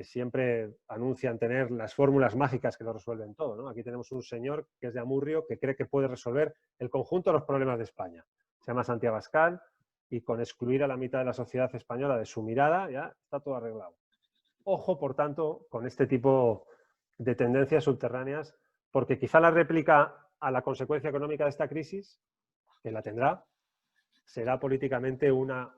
siempre anuncian tener las fórmulas mágicas que lo resuelven todo, ¿no? Aquí tenemos un señor que es de Amurrio que cree que puede resolver el conjunto de los problemas de España. Se llama Santiago Abascal y con excluir a la mitad de la sociedad española de su mirada ya está todo arreglado. Ojo, por tanto, con este tipo de tendencias subterráneas, porque quizá la réplica a la consecuencia económica de esta crisis, que la tendrá, será políticamente una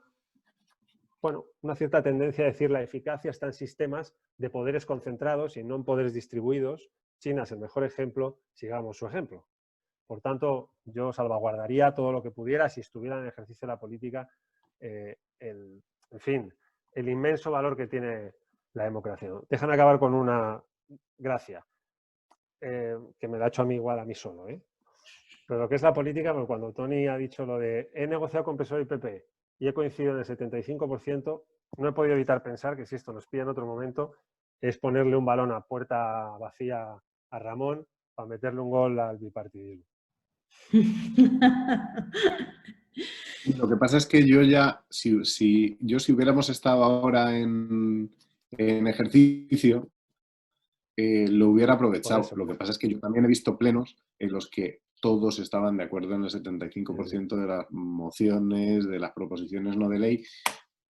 cierta tendencia a decir la eficacia está en sistemas de poderes concentrados y no en poderes distribuidos. China es el mejor ejemplo, sigamos su ejemplo. Por tanto, yo salvaguardaría todo lo que pudiera si estuviera en el ejercicio de la política, en fin, el inmenso valor que tiene la democracia. Déjame acabar con una gracia, que me la ha hecho a mí igual, a mí solo, ¿eh? Pero lo que es la política, pues cuando Tony ha dicho lo de he negociado con PSOE y PP y he coincidido en el 75%, no he podido evitar pensar que si esto nos pilla en otro momento es ponerle un balón a puerta vacía a Ramón para meterle un gol al bipartidismo. Lo que pasa es que yo ya, si hubiéramos estado ahora en ejercicio, lo hubiera aprovechado. Por eso. Lo que pasa es que yo también he visto plenos en los que todos estaban de acuerdo en el 75% de las mociones, de las proposiciones no de ley,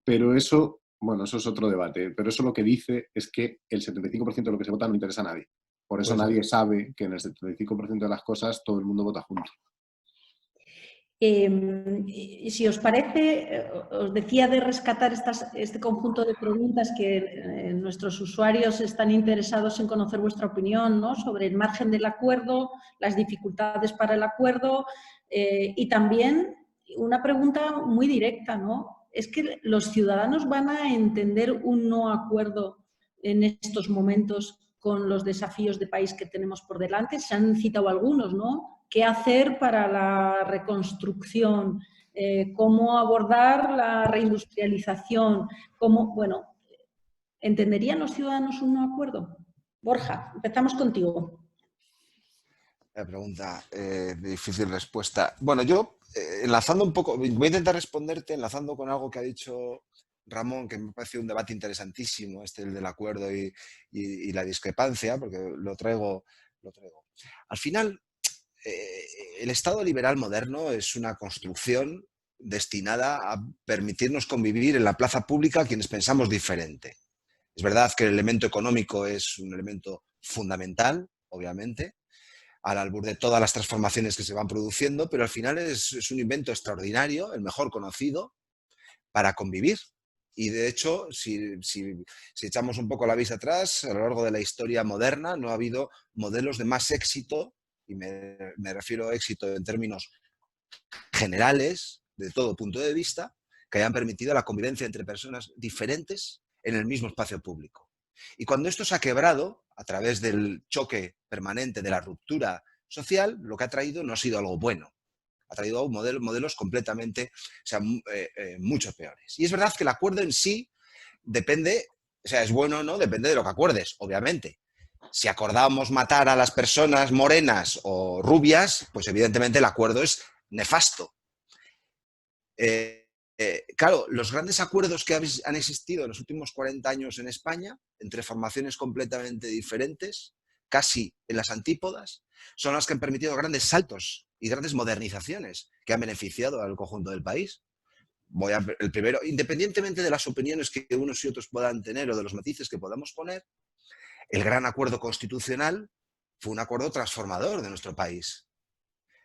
pero eso, bueno, eso es otro debate, pero eso lo que dice es que el 75% de lo que se vota no interesa a nadie. Por eso nadie sabe que en el 75% de las cosas todo el mundo vota junto. Si os parece, os decía de rescatar este conjunto de preguntas que nuestros usuarios están interesados en conocer vuestra opinión, ¿no? Sobre el margen del acuerdo, las dificultades para el acuerdo y también una pregunta muy directa, ¿no? ¿Es que los ciudadanos van a entender un no acuerdo en estos momentos con los desafíos de país que tenemos por delante? Se han citado algunos, ¿no? ¿Qué hacer para la reconstrucción? ¿Cómo abordar la reindustrialización? Bueno, ¿entenderían los ciudadanos un no acuerdo? Borja, empezamos contigo. La pregunta de difícil respuesta. Bueno, yo enlazando un poco, voy a intentar responderte enlazando con algo que ha dicho Ramón, que me parece un debate interesantísimo, el del acuerdo y la discrepancia, porque lo traigo. Al final, el Estado liberal moderno es una construcción destinada a permitirnos convivir en la plaza pública quienes pensamos diferente. Es verdad que el elemento económico es un elemento fundamental, obviamente, al albur de todas las transformaciones que se van produciendo, pero al final es un invento extraordinario, el mejor conocido, para convivir. Y de hecho, si echamos un poco la vista atrás, a lo largo de la historia moderna no ha habido modelos de más éxito, y me refiero a éxito en términos generales, de todo punto de vista, que hayan permitido la convivencia entre personas diferentes en el mismo espacio público. Y cuando esto se ha quebrado, a través del choque permanente de la ruptura social, lo que ha traído no ha sido algo bueno. Ha traído modelos completamente, o sea, mucho peores. Y es verdad que el acuerdo en sí depende, o sea, es bueno o no, depende de lo que acuerdes, obviamente. Si acordamos matar a las personas morenas o rubias, pues evidentemente el acuerdo es nefasto. Claro, los grandes acuerdos que han existido en los últimos 40 años en España, entre formaciones completamente diferentes, casi en las antípodas, son las que han permitido grandes saltos y grandes modernizaciones que han beneficiado al conjunto del país. El primero, independientemente de las opiniones que unos y otros puedan tener o de los matices que podamos poner, el gran acuerdo constitucional fue un acuerdo transformador de nuestro país.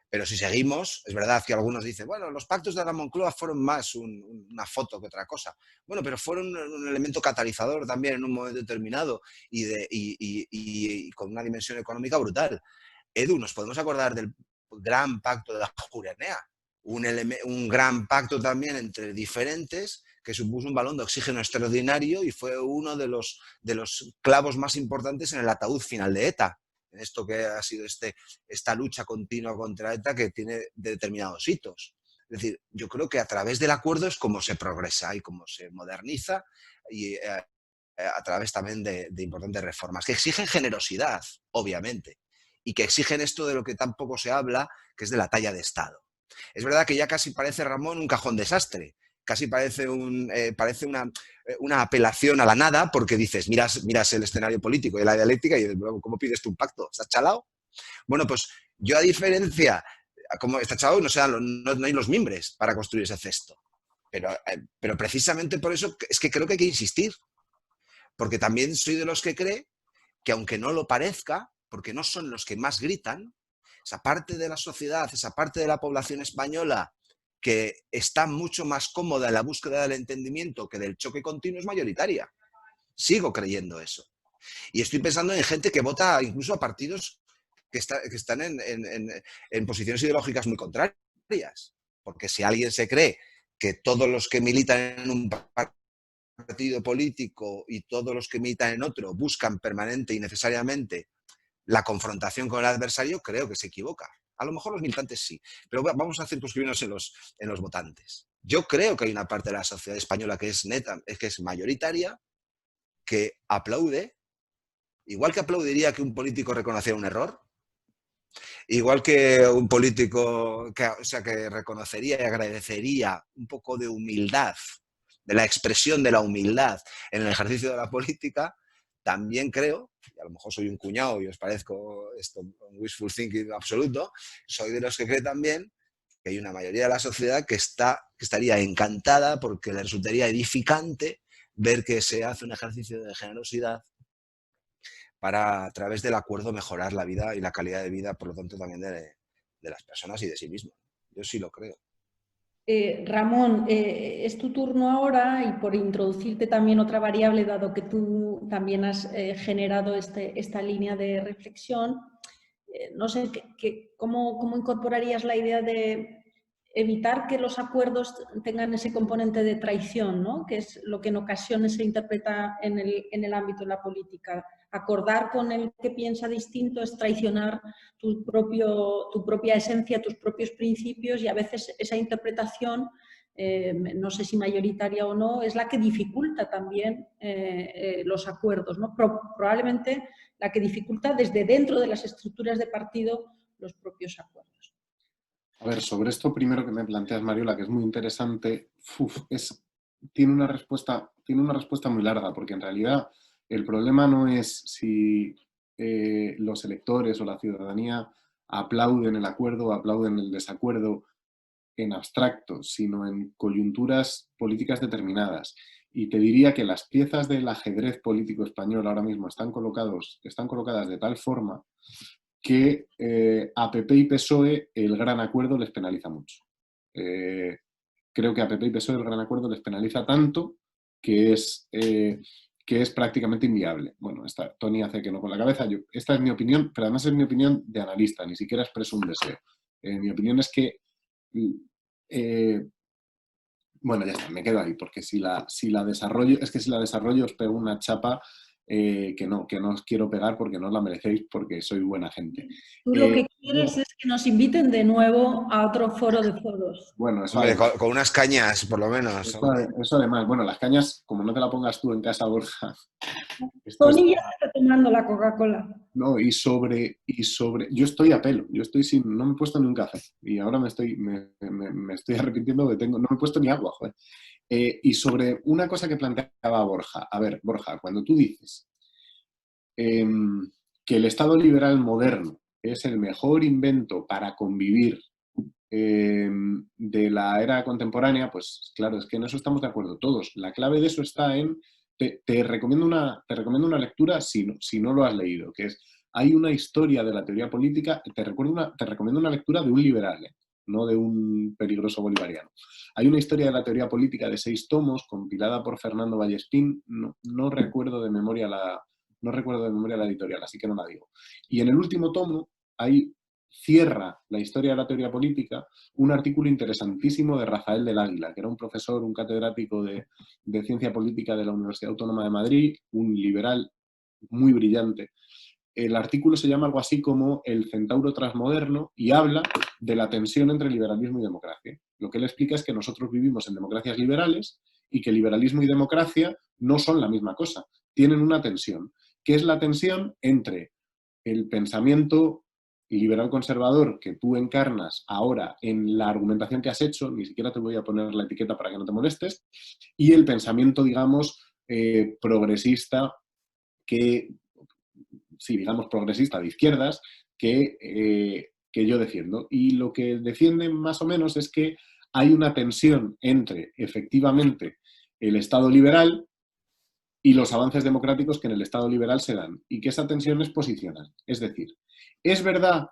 Pero si seguimos, es verdad que algunos dicen, bueno, los pactos de la Moncloa fueron más una foto que otra cosa. Bueno, pero fueron un elemento catalizador también en un momento determinado y con una dimensión económica brutal. Edu, ¿nos podemos acordar del gran pacto de la Juranea? Un gran pacto también entre diferentes que supuso un balón de oxígeno extraordinario y fue uno de los clavos más importantes en el ataúd final de ETA. En esto que ha sido esta lucha continua contra ETA que tiene determinados hitos. Es decir, yo creo que a través del acuerdo es como se progresa y como se moderniza y a través también de importantes reformas que exigen generosidad, obviamente, y que exigen esto de lo que tampoco se habla, que es de la talla de Estado. Es verdad que ya casi parece, Ramón, un cajón desastre. Casi parece una apelación a la nada porque dices, miras el escenario político y la dialéctica y dices, ¿cómo pides tú un pacto? ¿Estás chalao? Bueno, pues yo a diferencia, como está chalao, no hay los mimbres para construir ese cesto. Pero precisamente por eso es que creo que hay que insistir. Porque también soy de los que cree que aunque no lo parezca, porque no son los que más gritan, esa parte de la sociedad, esa parte de la población española que está mucho más cómoda en la búsqueda del entendimiento que del choque continuo es mayoritaria. Sigo creyendo eso. Y estoy pensando en gente que vota incluso a partidos que están en posiciones ideológicas muy contrarias. Porque si alguien se cree que todos los que militan en un partido partido político y todos los que militan en otro buscan permanente y necesariamente la confrontación con el adversario, creo que se equivoca. A lo mejor los militantes sí, pero vamos a circunscribirnos en los votantes. Yo creo que hay una parte de la sociedad española que es neta, que es mayoritaria, que aplaude, igual que aplaudiría que un político reconociera un error, igual que un político que reconocería y agradecería un poco de humildad, de la expresión de la humildad en el ejercicio de la política, también creo, y a lo mejor soy un cuñado y os parezco esto un wishful thinking absoluto, soy de los que cree también que hay una mayoría de la sociedad que estaría encantada porque le resultaría edificante ver que se hace un ejercicio de generosidad para, a través del acuerdo, mejorar la vida y la calidad de vida, por lo tanto, también de las personas y de sí mismo. Yo sí lo creo. Ramón, es tu turno ahora, y por introducirte también otra variable, dado que tú también has generado esta línea de reflexión, no sé, ¿cómo incorporarías la idea de evitar que los acuerdos tengan ese componente de traición, ¿no? Que es lo que en ocasiones se interpreta en el ámbito de la política? Acordar con el que piensa distinto es traicionar tu propia esencia, tus propios principios, y a veces esa interpretación, no sé si mayoritaria o no, es la que dificulta también los acuerdos, ¿no? Probablemente la que dificulta desde dentro de las estructuras de partido los propios acuerdos. A ver, sobre esto primero que me planteas, Mariola, que es muy interesante, tiene una respuesta muy larga, porque en realidad el problema no es si los electores o la ciudadanía aplauden el acuerdo o aplauden el desacuerdo en abstracto, sino en coyunturas políticas determinadas. Y te diría que las piezas del ajedrez político español ahora mismo están colocadas de tal forma que a PP y PSOE el gran acuerdo les penaliza mucho. Creo que a PP y PSOE el gran acuerdo les penaliza tanto que es prácticamente inviable. Bueno, Tony hace que no con la cabeza. Esta es mi opinión, pero además es mi opinión de analista, ni siquiera expreso un deseo. Mi opinión es que bueno, ya está, me quedo ahí, porque si la desarrollo os pego una chapa que no os quiero pegar porque no os la merecéis, porque soy buena gente. Tú lo que quieres es que nos inviten de nuevo a otro foro de foros. Bueno, eso Hombre, con unas cañas, por lo menos. Eso además, bueno, las cañas, como no te la pongas tú en casa, Borja. Tony ya está tomando la Coca-Cola. No, y sobre, yo estoy a pelo, no me he puesto ni un café, y ahora me estoy arrepintiendo que no me he puesto ni agua, joder. Y sobre una cosa que planteaba Borja, a ver, Borja, cuando tú dices que el Estado liberal moderno es el mejor invento para convivir de la era contemporánea, pues claro, es que en eso estamos de acuerdo todos. La clave de eso está en... Te recomiendo una lectura si no lo has leído, que es, hay una historia de la teoría política, te recomiendo una lectura de un liberal, no de un peligroso bolivariano. Hay una historia de la teoría política de 6 tomos, compilada por Fernando Vallespín, no recuerdo de memoria la editorial, así que no la digo. Y en el último tomo cierra la historia de la teoría política un artículo interesantísimo de Rafael del Águila, que era un profesor, un catedrático de Ciencia Política de la Universidad Autónoma de Madrid, un liberal muy brillante. El artículo se llama algo así como El centauro transmoderno y habla de la tensión entre liberalismo y democracia. Lo que él explica es que nosotros vivimos en democracias liberales y que liberalismo y democracia no son la misma cosa, tienen una tensión, que es la tensión entre el pensamiento liberal conservador que tú encarnas ahora en la argumentación que has hecho, ni siquiera te voy a poner la etiqueta para que no te molestes, y el pensamiento, digamos, progresista progresista de izquierdas que yo defiendo. Y lo que defienden más o menos es que hay una tensión entre, efectivamente, el Estado liberal y los avances democráticos que en el Estado liberal se dan, y que esa tensión es posicional. Es decir, es verdad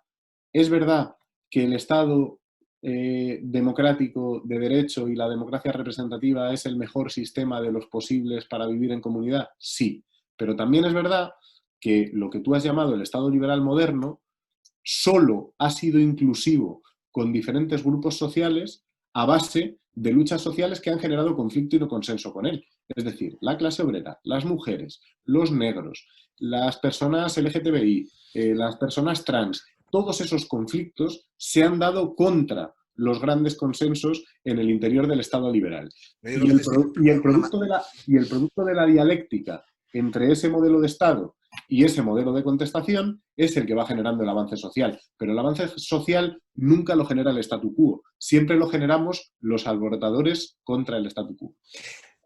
que el Estado democrático de derecho y la democracia representativa es el mejor sistema de los posibles para vivir en comunidad, sí, pero también es verdad que lo que tú has llamado el Estado liberal moderno solo ha sido inclusivo con diferentes grupos sociales a base de luchas sociales que han generado conflicto y no consenso con él. Es decir, la clase obrera, las mujeres, los negros, las personas LGTBI, las personas trans, todos esos conflictos se han dado contra los grandes consensos en el interior del Estado liberal. Y el producto de la dialéctica entre ese modelo de Estado y ese modelo de contestación es el que va generando el avance social. Pero el avance social nunca lo genera el statu quo. Siempre lo generamos los alborotadores contra el statu quo.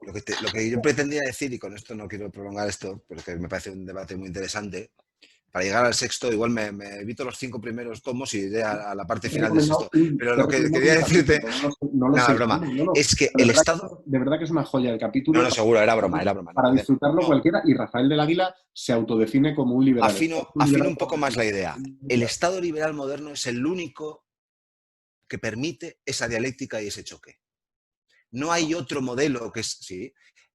Lo que yo pretendía decir, y con esto no quiero prolongar esto, porque me parece un debate muy interesante, para llegar al sexto, igual me evito los 5 primeros tomos y iré a la parte final del sexto. Pero lo que quería decirte, broma, es que el Estado... De verdad que es una joya el capítulo. No, seguro, era broma. Para disfrutarlo cualquiera, y Rafael del Águila se autodefine como un liberal. Afino un poco más la idea. El Estado liberal moderno es el único que permite esa dialéctica y ese choque. No hay otro modelo que es, sí,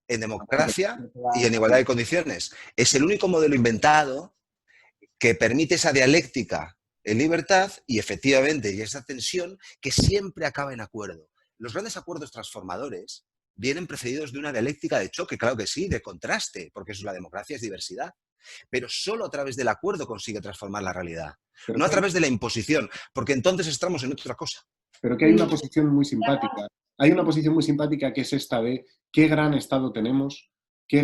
en democracia y en igualdad de condiciones. Es el único modelo inventado que permite esa dialéctica en libertad y efectivamente y esa tensión que siempre acaba en acuerdo. Los grandes acuerdos transformadores vienen precedidos de una dialéctica de choque, claro que sí, de contraste, porque la democracia es diversidad. Pero solo a través del acuerdo consigue transformar la realidad, no a través de la imposición, porque entonces estamos en otra cosa. Pero que hay una posición muy simpática. Hay una posición muy simpática que es esta de qué gran Estado tenemos, que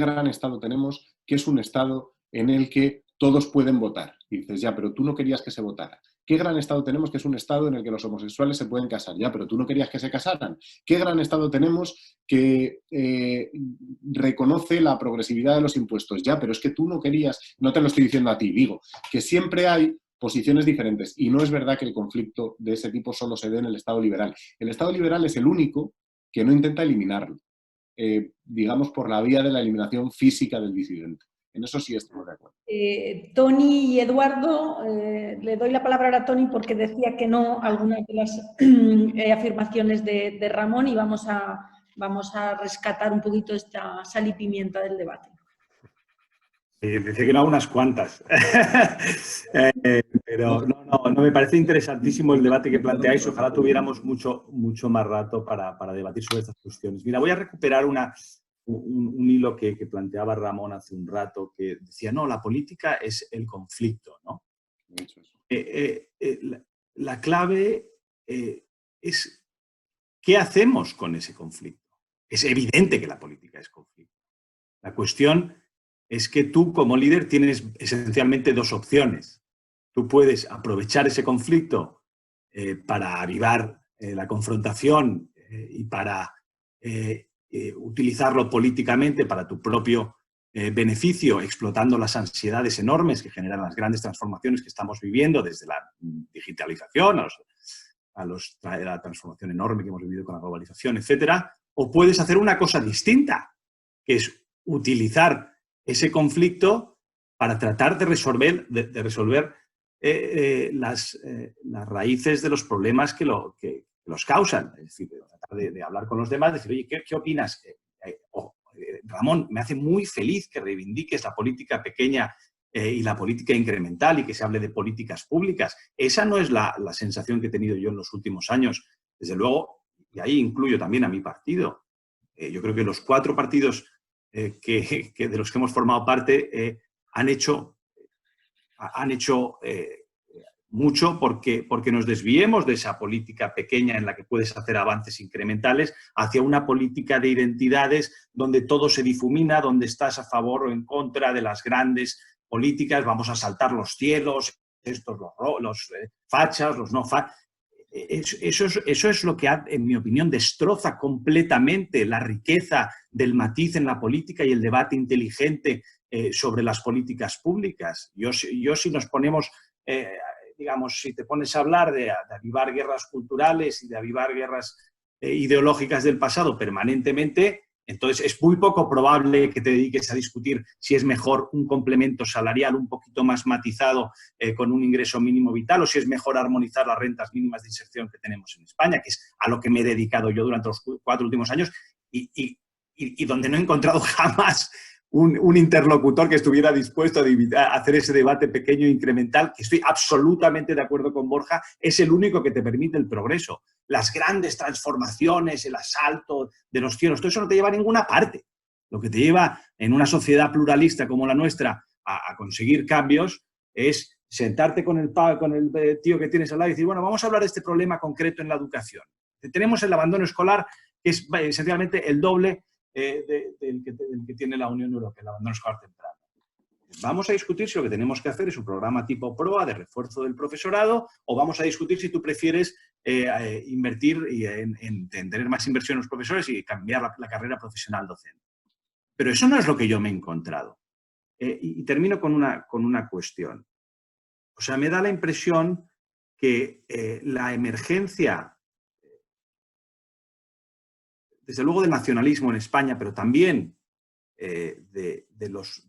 es un Estado en el que todos pueden votar. Y dices, ya, pero tú no querías que se votara. ¿Qué gran Estado tenemos que es un Estado en el que los homosexuales se pueden casar? Ya, pero tú no querías que se casaran. ¿Qué gran Estado tenemos que reconoce la progresividad de los impuestos? Ya, pero es que tú no querías, no te lo estoy diciendo a ti, digo, que siempre hay posiciones diferentes. Y no es verdad que el conflicto de ese tipo solo se dé en el Estado liberal. El Estado liberal es el único que no intenta eliminarlo, digamos, por la vía de la eliminación física del disidente. En eso sí estamos de acuerdo. Tony y Eduardo, le doy la palabra a Tony porque decía que no a algunas de las afirmaciones de Ramón y vamos a rescatar un poquito esta sal y pimienta del debate. Dice que no a unas cuantas. Pero no, me parece interesantísimo el debate que planteáis. Ojalá tuviéramos mucho más rato para debatir sobre estas cuestiones. Mira, voy a recuperar un hilo que planteaba Ramón hace un rato, que decía, no, la política es el conflicto, ¿no? La clave es ¿qué hacemos con ese conflicto? Es evidente que la política es conflicto. La cuestión es que tú, como líder, tienes esencialmente 2 opciones. Tú puedes aprovechar ese conflicto para avivar la confrontación y para utilizarlo políticamente para tu propio beneficio, explotando las ansiedades enormes que generan las grandes transformaciones que estamos viviendo, desde la digitalización a la transformación enorme que hemos vivido con la globalización, etcétera. O puedes hacer una cosa distinta, que es utilizar ese conflicto para tratar de resolver las raíces de los problemas que los causan. Es decir, tratar de hablar con los demás, decir, oye, ¿qué opinas? Ramón, me hace muy feliz que reivindiques la política pequeña y la política incremental y que se hable de políticas públicas. Esa no es la sensación que he tenido yo en los últimos años. Desde luego, y ahí incluyo también a mi partido. Yo creo que los 4 partidos de los que hemos formado parte han hecho mucho porque nos desviemos de esa política pequeña en la que puedes hacer avances incrementales hacia una política de identidades donde todo se difumina, donde estás a favor o en contra de las grandes políticas, vamos a saltar los cielos, estos los fachas, los no fachas. Eso es lo que, en mi opinión, destroza completamente la riqueza del matiz en la política y el debate inteligente sobre las políticas públicas. Yo si nos ponemos, digamos, si te pones a hablar de avivar guerras culturales y de avivar guerras ideológicas del pasado permanentemente, entonces es muy poco probable que te dediques a discutir si es mejor un complemento salarial un poquito más matizado con un ingreso mínimo vital o si es mejor armonizar las rentas mínimas de inserción que tenemos en España, que es a lo que me he dedicado yo durante los 4 últimos años y donde no he encontrado jamás un interlocutor que estuviera dispuesto a hacer ese debate pequeño e incremental, que estoy absolutamente de acuerdo con Borja, es el único que te permite el progreso. Las grandes transformaciones, el asalto de los cielos, todo eso no te lleva a ninguna parte. Lo que te lleva en una sociedad pluralista como la nuestra a conseguir cambios es sentarte con el tío que tienes al lado y decir, bueno, vamos a hablar de este problema concreto en la educación. Tenemos el abandono escolar, que es esencialmente el doble del que tiene la Unión Europea, el abandono escolar temprano. Vamos a discutir si lo que tenemos que hacer es un programa tipo PROA de refuerzo del profesorado, o vamos a discutir si tú prefieres invertir en tener más inversión en los profesores y cambiar la carrera profesional docente. Pero eso no es lo que yo me he encontrado. Y termino con una cuestión. O sea, me da la impresión que la emergencia, desde luego del nacionalismo en España, pero también de los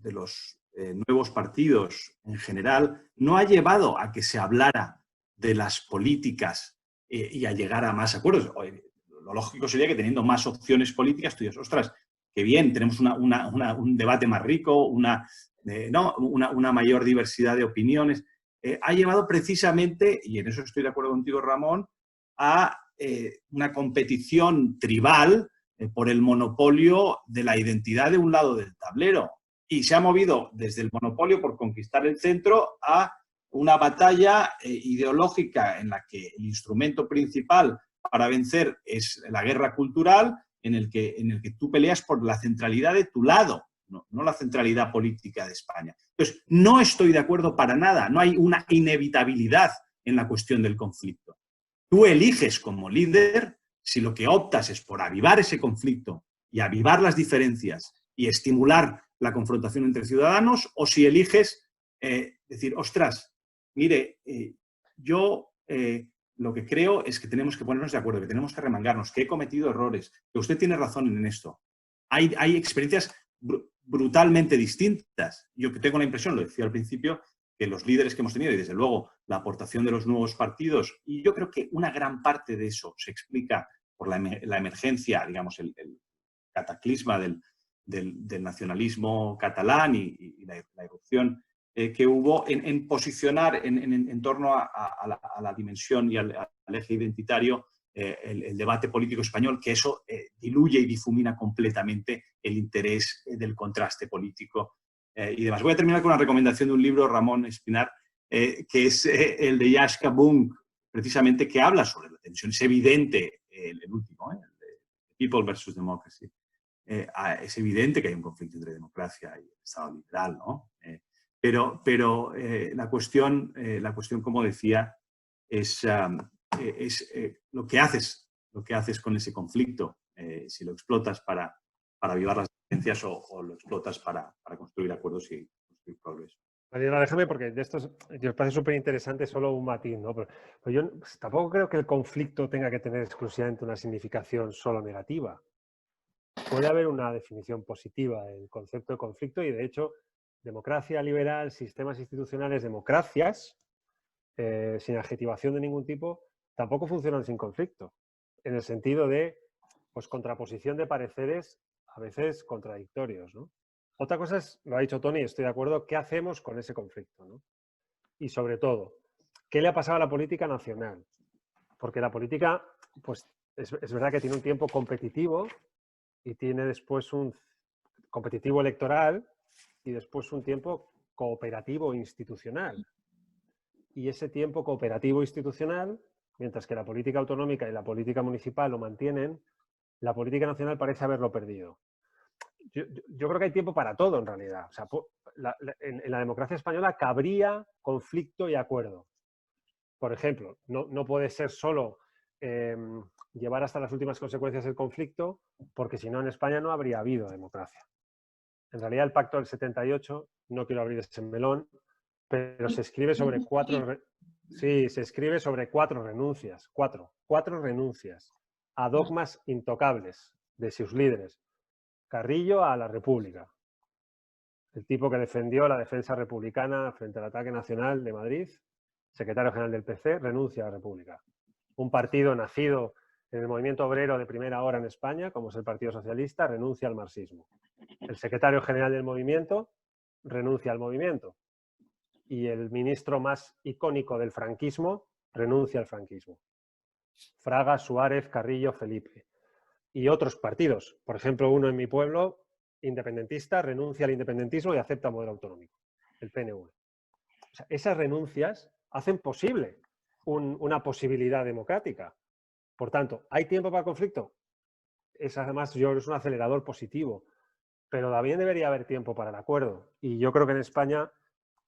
nuevos partidos en general, no ha llevado a que se hablara de las políticas y a llegar a más acuerdos. Lo lógico sería que teniendo más opciones políticas, tú dices, ostras, qué bien, tenemos un debate más rico, una mayor diversidad de opiniones. Ha llevado precisamente, y en eso estoy de acuerdo contigo, Ramón, a una competición tribal por el monopolio de la identidad de un lado del tablero. Y se ha movido desde el monopolio por conquistar el centro a una batalla ideológica en la que el instrumento principal para vencer es la guerra cultural, en el que tú peleas por la centralidad de tu lado, no la centralidad política de España. Entonces, no estoy de acuerdo para nada, no hay una inevitabilidad en la cuestión del conflicto. Tú eliges como líder si lo que optas es por avivar ese conflicto y avivar las diferencias y estimular la confrontación entre ciudadanos, o si eliges decir, ostras, mire, yo lo que creo es que tenemos que ponernos de acuerdo, que tenemos que remangarnos, que he cometido errores, que usted tiene razón en esto. Hay experiencias brutalmente distintas. Yo que tengo la impresión, lo decía al principio, que los líderes que hemos tenido y desde luego la aportación de los nuevos partidos, y yo creo que una gran parte de eso se explica por la emergencia, digamos, el cataclisma del nacionalismo catalán y la erupción que hubo en posicionar en torno a la dimensión y al eje identitario el debate político español, que eso diluye y difumina completamente el interés del contraste político y demás. Voy a terminar con una recomendación de un libro, Ramón Espinar, que es el de Yashka Bunk, precisamente, que habla sobre la tensión. Es evidente, el último, el de People versus Democracy. Es evidente que hay un conflicto entre democracia y el Estado liberal, ¿no? Pero la cuestión, como decía, es lo que haces con ese conflicto, si lo explotas para avivar las diferencias o lo explotas para construir acuerdos y construir progreso. Mariela, déjame, porque de estos me parece súper interesante solo un matiz, ¿no? Pero yo tampoco creo que el conflicto tenga que tener exclusivamente una significación solo negativa. Puede haber una definición positiva del concepto de conflicto y, de hecho, democracia liberal, sistemas institucionales, democracias, sin adjetivación de ningún tipo, tampoco funcionan sin conflicto, en el sentido de pues, contraposición de pareceres a veces contradictorios, ¿no? Otra cosa es, lo ha dicho Tony, estoy de acuerdo, ¿qué hacemos con ese conflicto, ¿no? Y sobre todo, ¿qué le ha pasado a la política nacional? Porque la política, pues es verdad que tiene un tiempo competitivo y tiene después un competitivo electoral y después un tiempo cooperativo institucional. Y ese tiempo cooperativo institucional, mientras que la política autonómica y la política municipal lo mantienen, la política nacional parece haberlo perdido. Yo creo que hay tiempo para todo, en realidad. O sea, en la democracia española cabría conflicto y acuerdo. Por ejemplo, no puede ser solo llevar hasta las últimas consecuencias el conflicto, porque si no, en España no habría habido democracia. En realidad, el Pacto del 78, no quiero abrir ese melón, pero se escribe sobre cuatro renuncias. Cuatro renuncias a dogmas intocables de sus líderes. Carrillo a la República, el tipo que defendió la defensa republicana frente al ataque nacional de Madrid, secretario general del PC, renuncia a la República. Un partido nacido en el movimiento obrero de primera hora en España, como es el Partido Socialista, renuncia al marxismo. El secretario general del movimiento renuncia al movimiento. Y el ministro más icónico del franquismo renuncia al franquismo. Fraga, Suárez, Carrillo, Felipe. Y otros partidos. Por ejemplo, uno en mi pueblo, independentista renuncia al independentismo y acepta un modelo autonómico, el PNV. O sea, esas renuncias hacen posible una posibilidad democrática. Por tanto, ¿hay tiempo para el conflicto? Además, yo creo que es un acelerador positivo, pero también debería haber tiempo para el acuerdo. Y yo creo que en España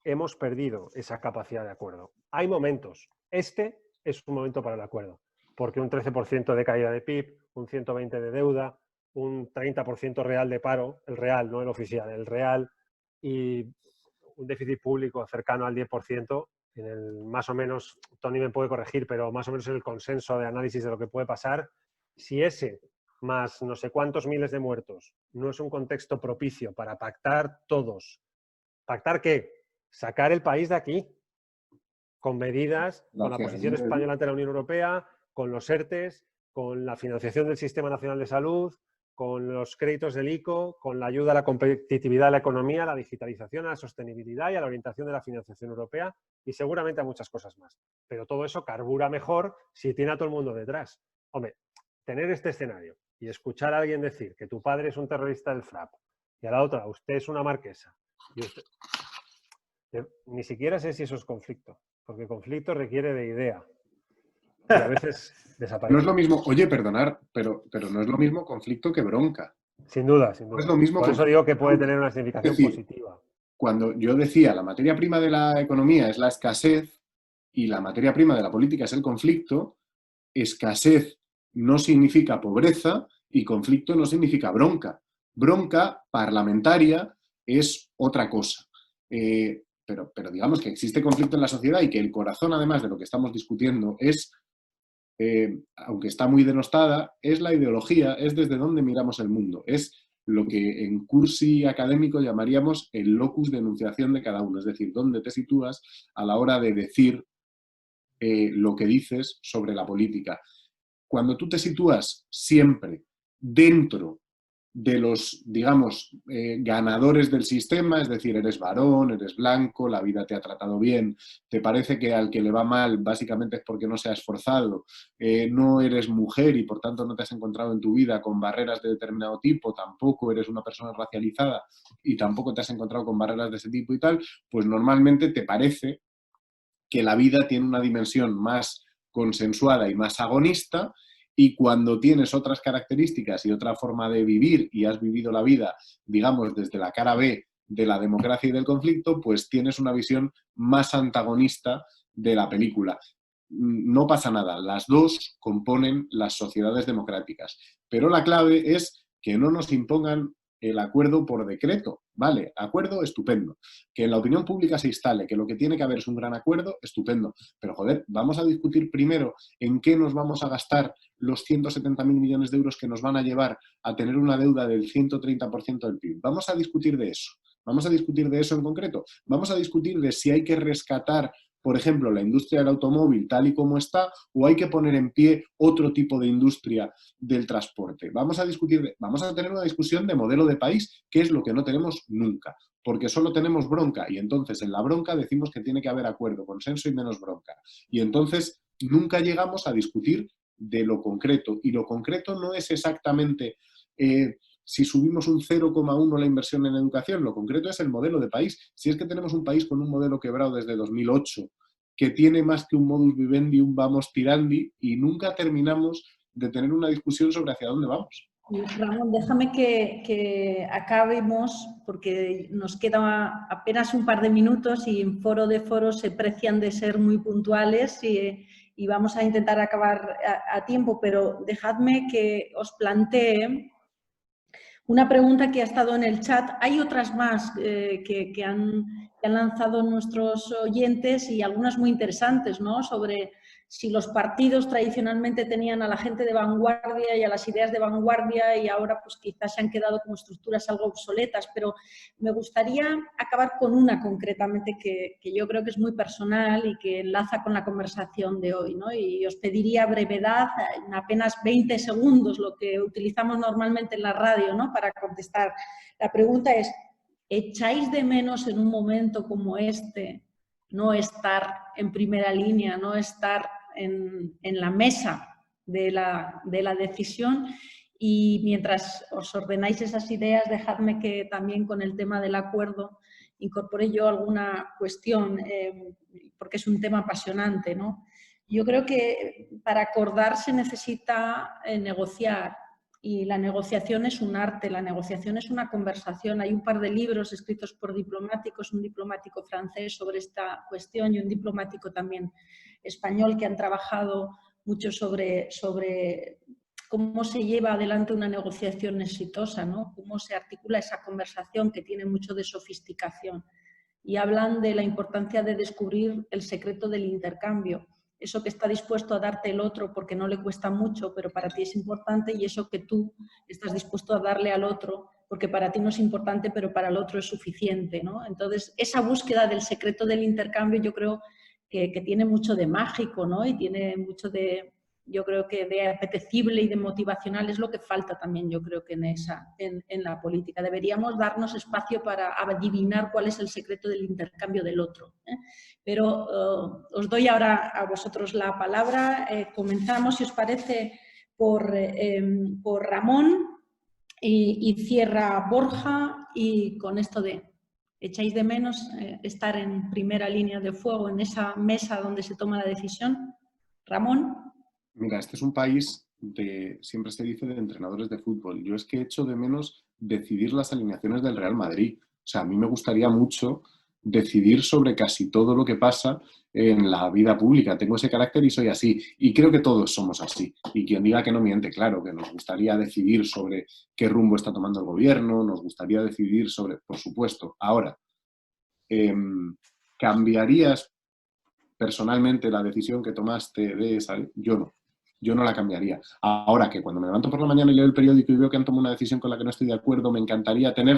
hemos perdido esa capacidad de acuerdo. Hay momentos. Este es un momento para el acuerdo, porque un 13% de caída de PIB, un 120% de deuda, un 30% real de paro, el real, no el oficial, el real, y un déficit público cercano al 10%, en el más o menos, Tony me puede corregir, pero más o menos en el consenso de análisis de lo que puede pasar. Si ese más no sé cuántos miles de muertos no es un contexto propicio para pactar todos, ¿pactar qué? Sacar el país de aquí, con medidas, con la posición española ante la Unión Europea, con los ERTEs, con la financiación del Sistema Nacional de Salud, con los créditos del ICO, con la ayuda a la competitividad de la economía, a la digitalización, a la sostenibilidad y a la orientación de la financiación europea y seguramente a muchas cosas más. Pero todo eso carbura mejor si tiene a todo el mundo detrás. Hombre, tener este escenario y escuchar a alguien decir que tu padre es un terrorista del FRAP y a la otra, usted es una marquesa y usted... Ni siquiera sé si eso es conflicto, porque conflicto requiere de idea y a veces desaparece. No es lo mismo, oye, perdonar, pero no es lo mismo conflicto que bronca. Sin duda, sin duda. No es lo mismo. Por eso digo que puede tener una significación positiva. Cuando yo decía la materia prima de la economía es la escasez y la materia prima de la política es el conflicto, escasez no significa pobreza y conflicto no significa bronca. Bronca parlamentaria es otra cosa. Pero digamos que existe conflicto en la sociedad y que el corazón, además de lo que estamos discutiendo, es, aunque está muy denostada, es la ideología, es desde dónde miramos el mundo, es lo que en cursi académico llamaríamos el locus de enunciación de cada uno, es decir, dónde te sitúas a la hora de decir lo que dices sobre la política. Cuando tú te sitúas siempre dentro de los, digamos, ganadores del sistema, es decir, eres varón, eres blanco, la vida te ha tratado bien, te parece que al que le va mal básicamente es porque no se ha esforzado, no eres mujer y por tanto no te has encontrado en tu vida con barreras de determinado tipo, tampoco eres una persona racializada y tampoco te has encontrado con barreras de ese tipo y tal, pues normalmente te parece que la vida tiene una dimensión más consensuada y más agonista. Y cuando tienes otras características y otra forma de vivir y has vivido la vida, digamos, desde la cara B de la democracia y del conflicto, pues tienes una visión más antagonista de la película. No pasa nada, las dos componen las sociedades democráticas. Pero la clave es que no nos impongan el acuerdo por decreto. Vale, acuerdo, estupendo. Que en la opinión pública se instale que lo que tiene que haber es un gran acuerdo, estupendo. Pero, joder, vamos a discutir primero en qué nos vamos a gastar los 170.000 millones de euros que nos van a llevar a tener una deuda del 130% del PIB. Vamos a discutir de eso. Vamos a discutir de eso en concreto. Vamos a discutir de si hay que rescatar, por ejemplo, la industria del automóvil tal y como está, o hay que poner en pie otro tipo de industria del transporte. Vamos a tener una discusión de modelo de país, que es lo que no tenemos nunca, porque solo tenemos bronca y entonces en la bronca decimos que tiene que haber acuerdo, consenso y menos bronca. Y entonces nunca llegamos a discutir de lo concreto. Y lo concreto no es exactamente si subimos un 0,1 la inversión en educación, lo concreto es el modelo de país. Si es que tenemos un país con un modelo quebrado desde 2008, que tiene más que un modus vivendi, un vamos tirandi, y nunca terminamos de tener una discusión sobre hacia dónde vamos. Ramón, déjame que acabemos, porque nos queda apenas un par de minutos y en Foro de Foros se precian de ser muy puntuales y vamos a intentar acabar a tiempo, pero dejadme que os plantee una pregunta que ha estado en el chat. Hay otras más que han lanzado nuestros oyentes y algunas muy interesantes, ¿no? Sobre si los partidos tradicionalmente tenían a la gente de vanguardia y a las ideas de vanguardia y ahora pues quizás se han quedado como estructuras algo obsoletas, pero me gustaría acabar con una concretamente que yo creo que es muy personal y que enlaza con la conversación de hoy, ¿no? Y os pediría brevedad, en apenas 20 segundos, lo que utilizamos normalmente en la radio, ¿no? Para contestar. La pregunta es, ¿echáis de menos en un momento como este no estar en primera línea, no estar en la mesa de la decisión? Y mientras os ordenáis esas ideas, dejadme que también con el tema del acuerdo incorpore yo alguna cuestión, porque es un tema apasionante, ¿no? Yo creo que para acordar se necesita negociar, y la negociación es un arte, la negociación es una conversación. Hay un par de libros escritos por diplomáticos, un diplomático francés sobre esta cuestión y un diplomático también español, que han trabajado mucho sobre cómo se lleva adelante una negociación exitosa, ¿no? Cómo se articula esa conversación que tiene mucho de sofisticación. Y hablan de la importancia de descubrir el secreto del intercambio. Eso que está dispuesto a darte el otro porque no le cuesta mucho, pero para ti es importante, y eso que tú estás dispuesto a darle al otro porque para ti no es importante, pero para el otro es suficiente, ¿no? Entonces, esa búsqueda del secreto del intercambio yo creo que tiene mucho de mágico, ¿no? Y tiene mucho de, yo creo que de apetecible y de motivacional. Es lo que falta también, yo creo que en la política. Deberíamos darnos espacio para adivinar cuál es el secreto del intercambio del otro, ¿eh? Pero os doy ahora a vosotros la palabra. Comenzamos, si os parece, por Ramón y cierra Borja, y con esto de ¿echáis de menos estar en primera línea de fuego en esa mesa donde se toma la decisión? Ramón. Mira, este es un país siempre se dice, de entrenadores de fútbol. Yo es que echo de menos decidir las alineaciones del Real Madrid. O sea, a mí me gustaría mucho decidir sobre casi todo lo que pasa en la vida pública. Tengo ese carácter y soy así. Y creo que todos somos así. Y quien diga que no miente, claro, que nos gustaría decidir sobre qué rumbo está tomando el gobierno, nos gustaría decidir sobre, por supuesto. Ahora, ¿cambiarías personalmente la decisión que tomaste de salir? Yo no la cambiaría. Ahora, que cuando me levanto por la mañana y leo el periódico y veo que han tomado una decisión con la que no estoy de acuerdo, me encantaría tener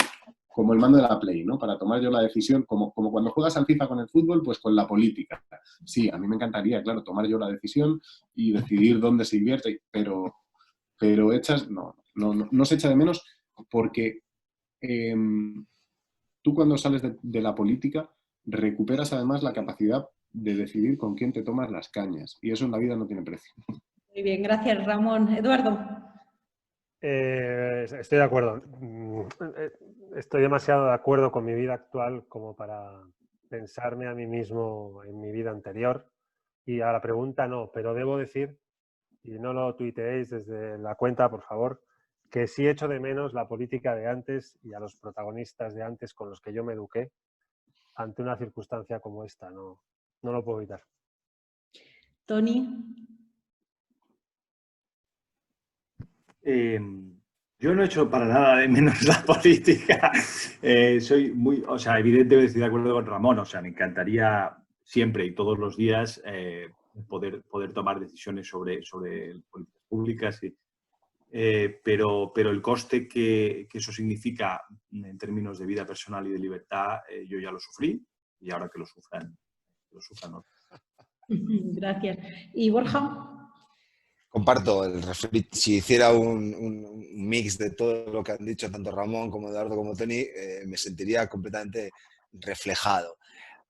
como el mando de la Play, ¿no? Para tomar yo la decisión, como cuando juegas al FIFA con el fútbol, pues con la política. Sí, a mí me encantaría, claro, tomar yo la decisión y decidir dónde se invierte, pero no se echa de menos, porque tú cuando sales de la política recuperas además la capacidad de decidir con quién te tomas las cañas, y eso en la vida no tiene precio. Muy bien, gracias, Ramón. Eduardo. Estoy de acuerdo. Estoy demasiado de acuerdo con mi vida actual como para pensarme a mí mismo en mi vida anterior. Y a la pregunta no, pero debo decir, y no lo tuiteéis desde la cuenta, por favor, que sí echo de menos la política de antes y a los protagonistas de antes con los que yo me eduqué ante una circunstancia como esta. No lo puedo evitar. Toni. Yo no he hecho para nada de menos la política. Soy muy, o sea, evidentemente estoy de acuerdo con Ramón. O sea, me encantaría siempre y todos los días poder tomar decisiones sobre políticas públicas. Pero el coste que eso significa en términos de vida personal y de libertad, yo ya lo sufrí, y ahora que lo sufran otros. Gracias. ¿Y Borja? Comparto el refrit. Si hiciera un mix de todo lo que han dicho tanto Ramón como Eduardo como Toni, me sentiría completamente reflejado.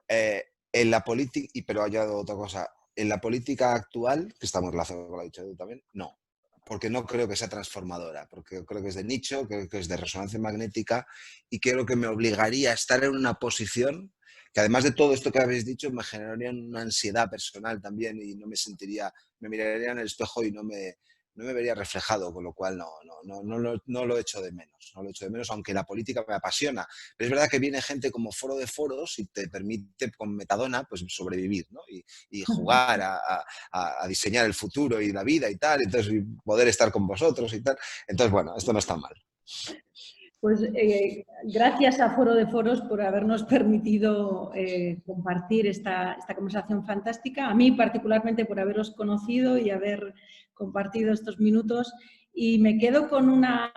En la política, pero hay otra cosa, en la política actual, que estamos relacionados con lo que ha dicho Edu también, no. Porque no creo que sea transformadora, porque creo que es de nicho, creo que es de resonancia magnética, y creo que me obligaría a estar en una posición que, además de todo esto que habéis dicho, me generaría una ansiedad personal también, y no me sentiría, me miraría en el espejo y no me vería reflejado, con lo cual no lo echo de menos. No lo echo de menos, aunque la política me apasiona. Pero es verdad que viene gente como Foro de Foros y te permite con metadona pues sobrevivir, ¿no? Y jugar a diseñar el futuro y la vida y tal, entonces y poder estar con vosotros y tal. Entonces, bueno, esto no está mal. Pues gracias a Foro de Foros por habernos permitido compartir esta conversación fantástica. A mí particularmente por haberos conocido y haber compartido estos minutos. Y me quedo con una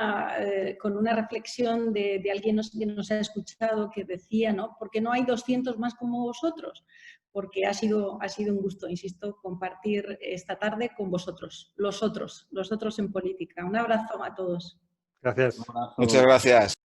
reflexión de alguien que nos ha escuchado, que decía, ¿no? ¿Por qué no hay 200 más como vosotros? Porque ha sido un gusto, insisto, compartir esta tarde con vosotros, los otros en política. Un abrazo a todos. Gracias. Muchas gracias.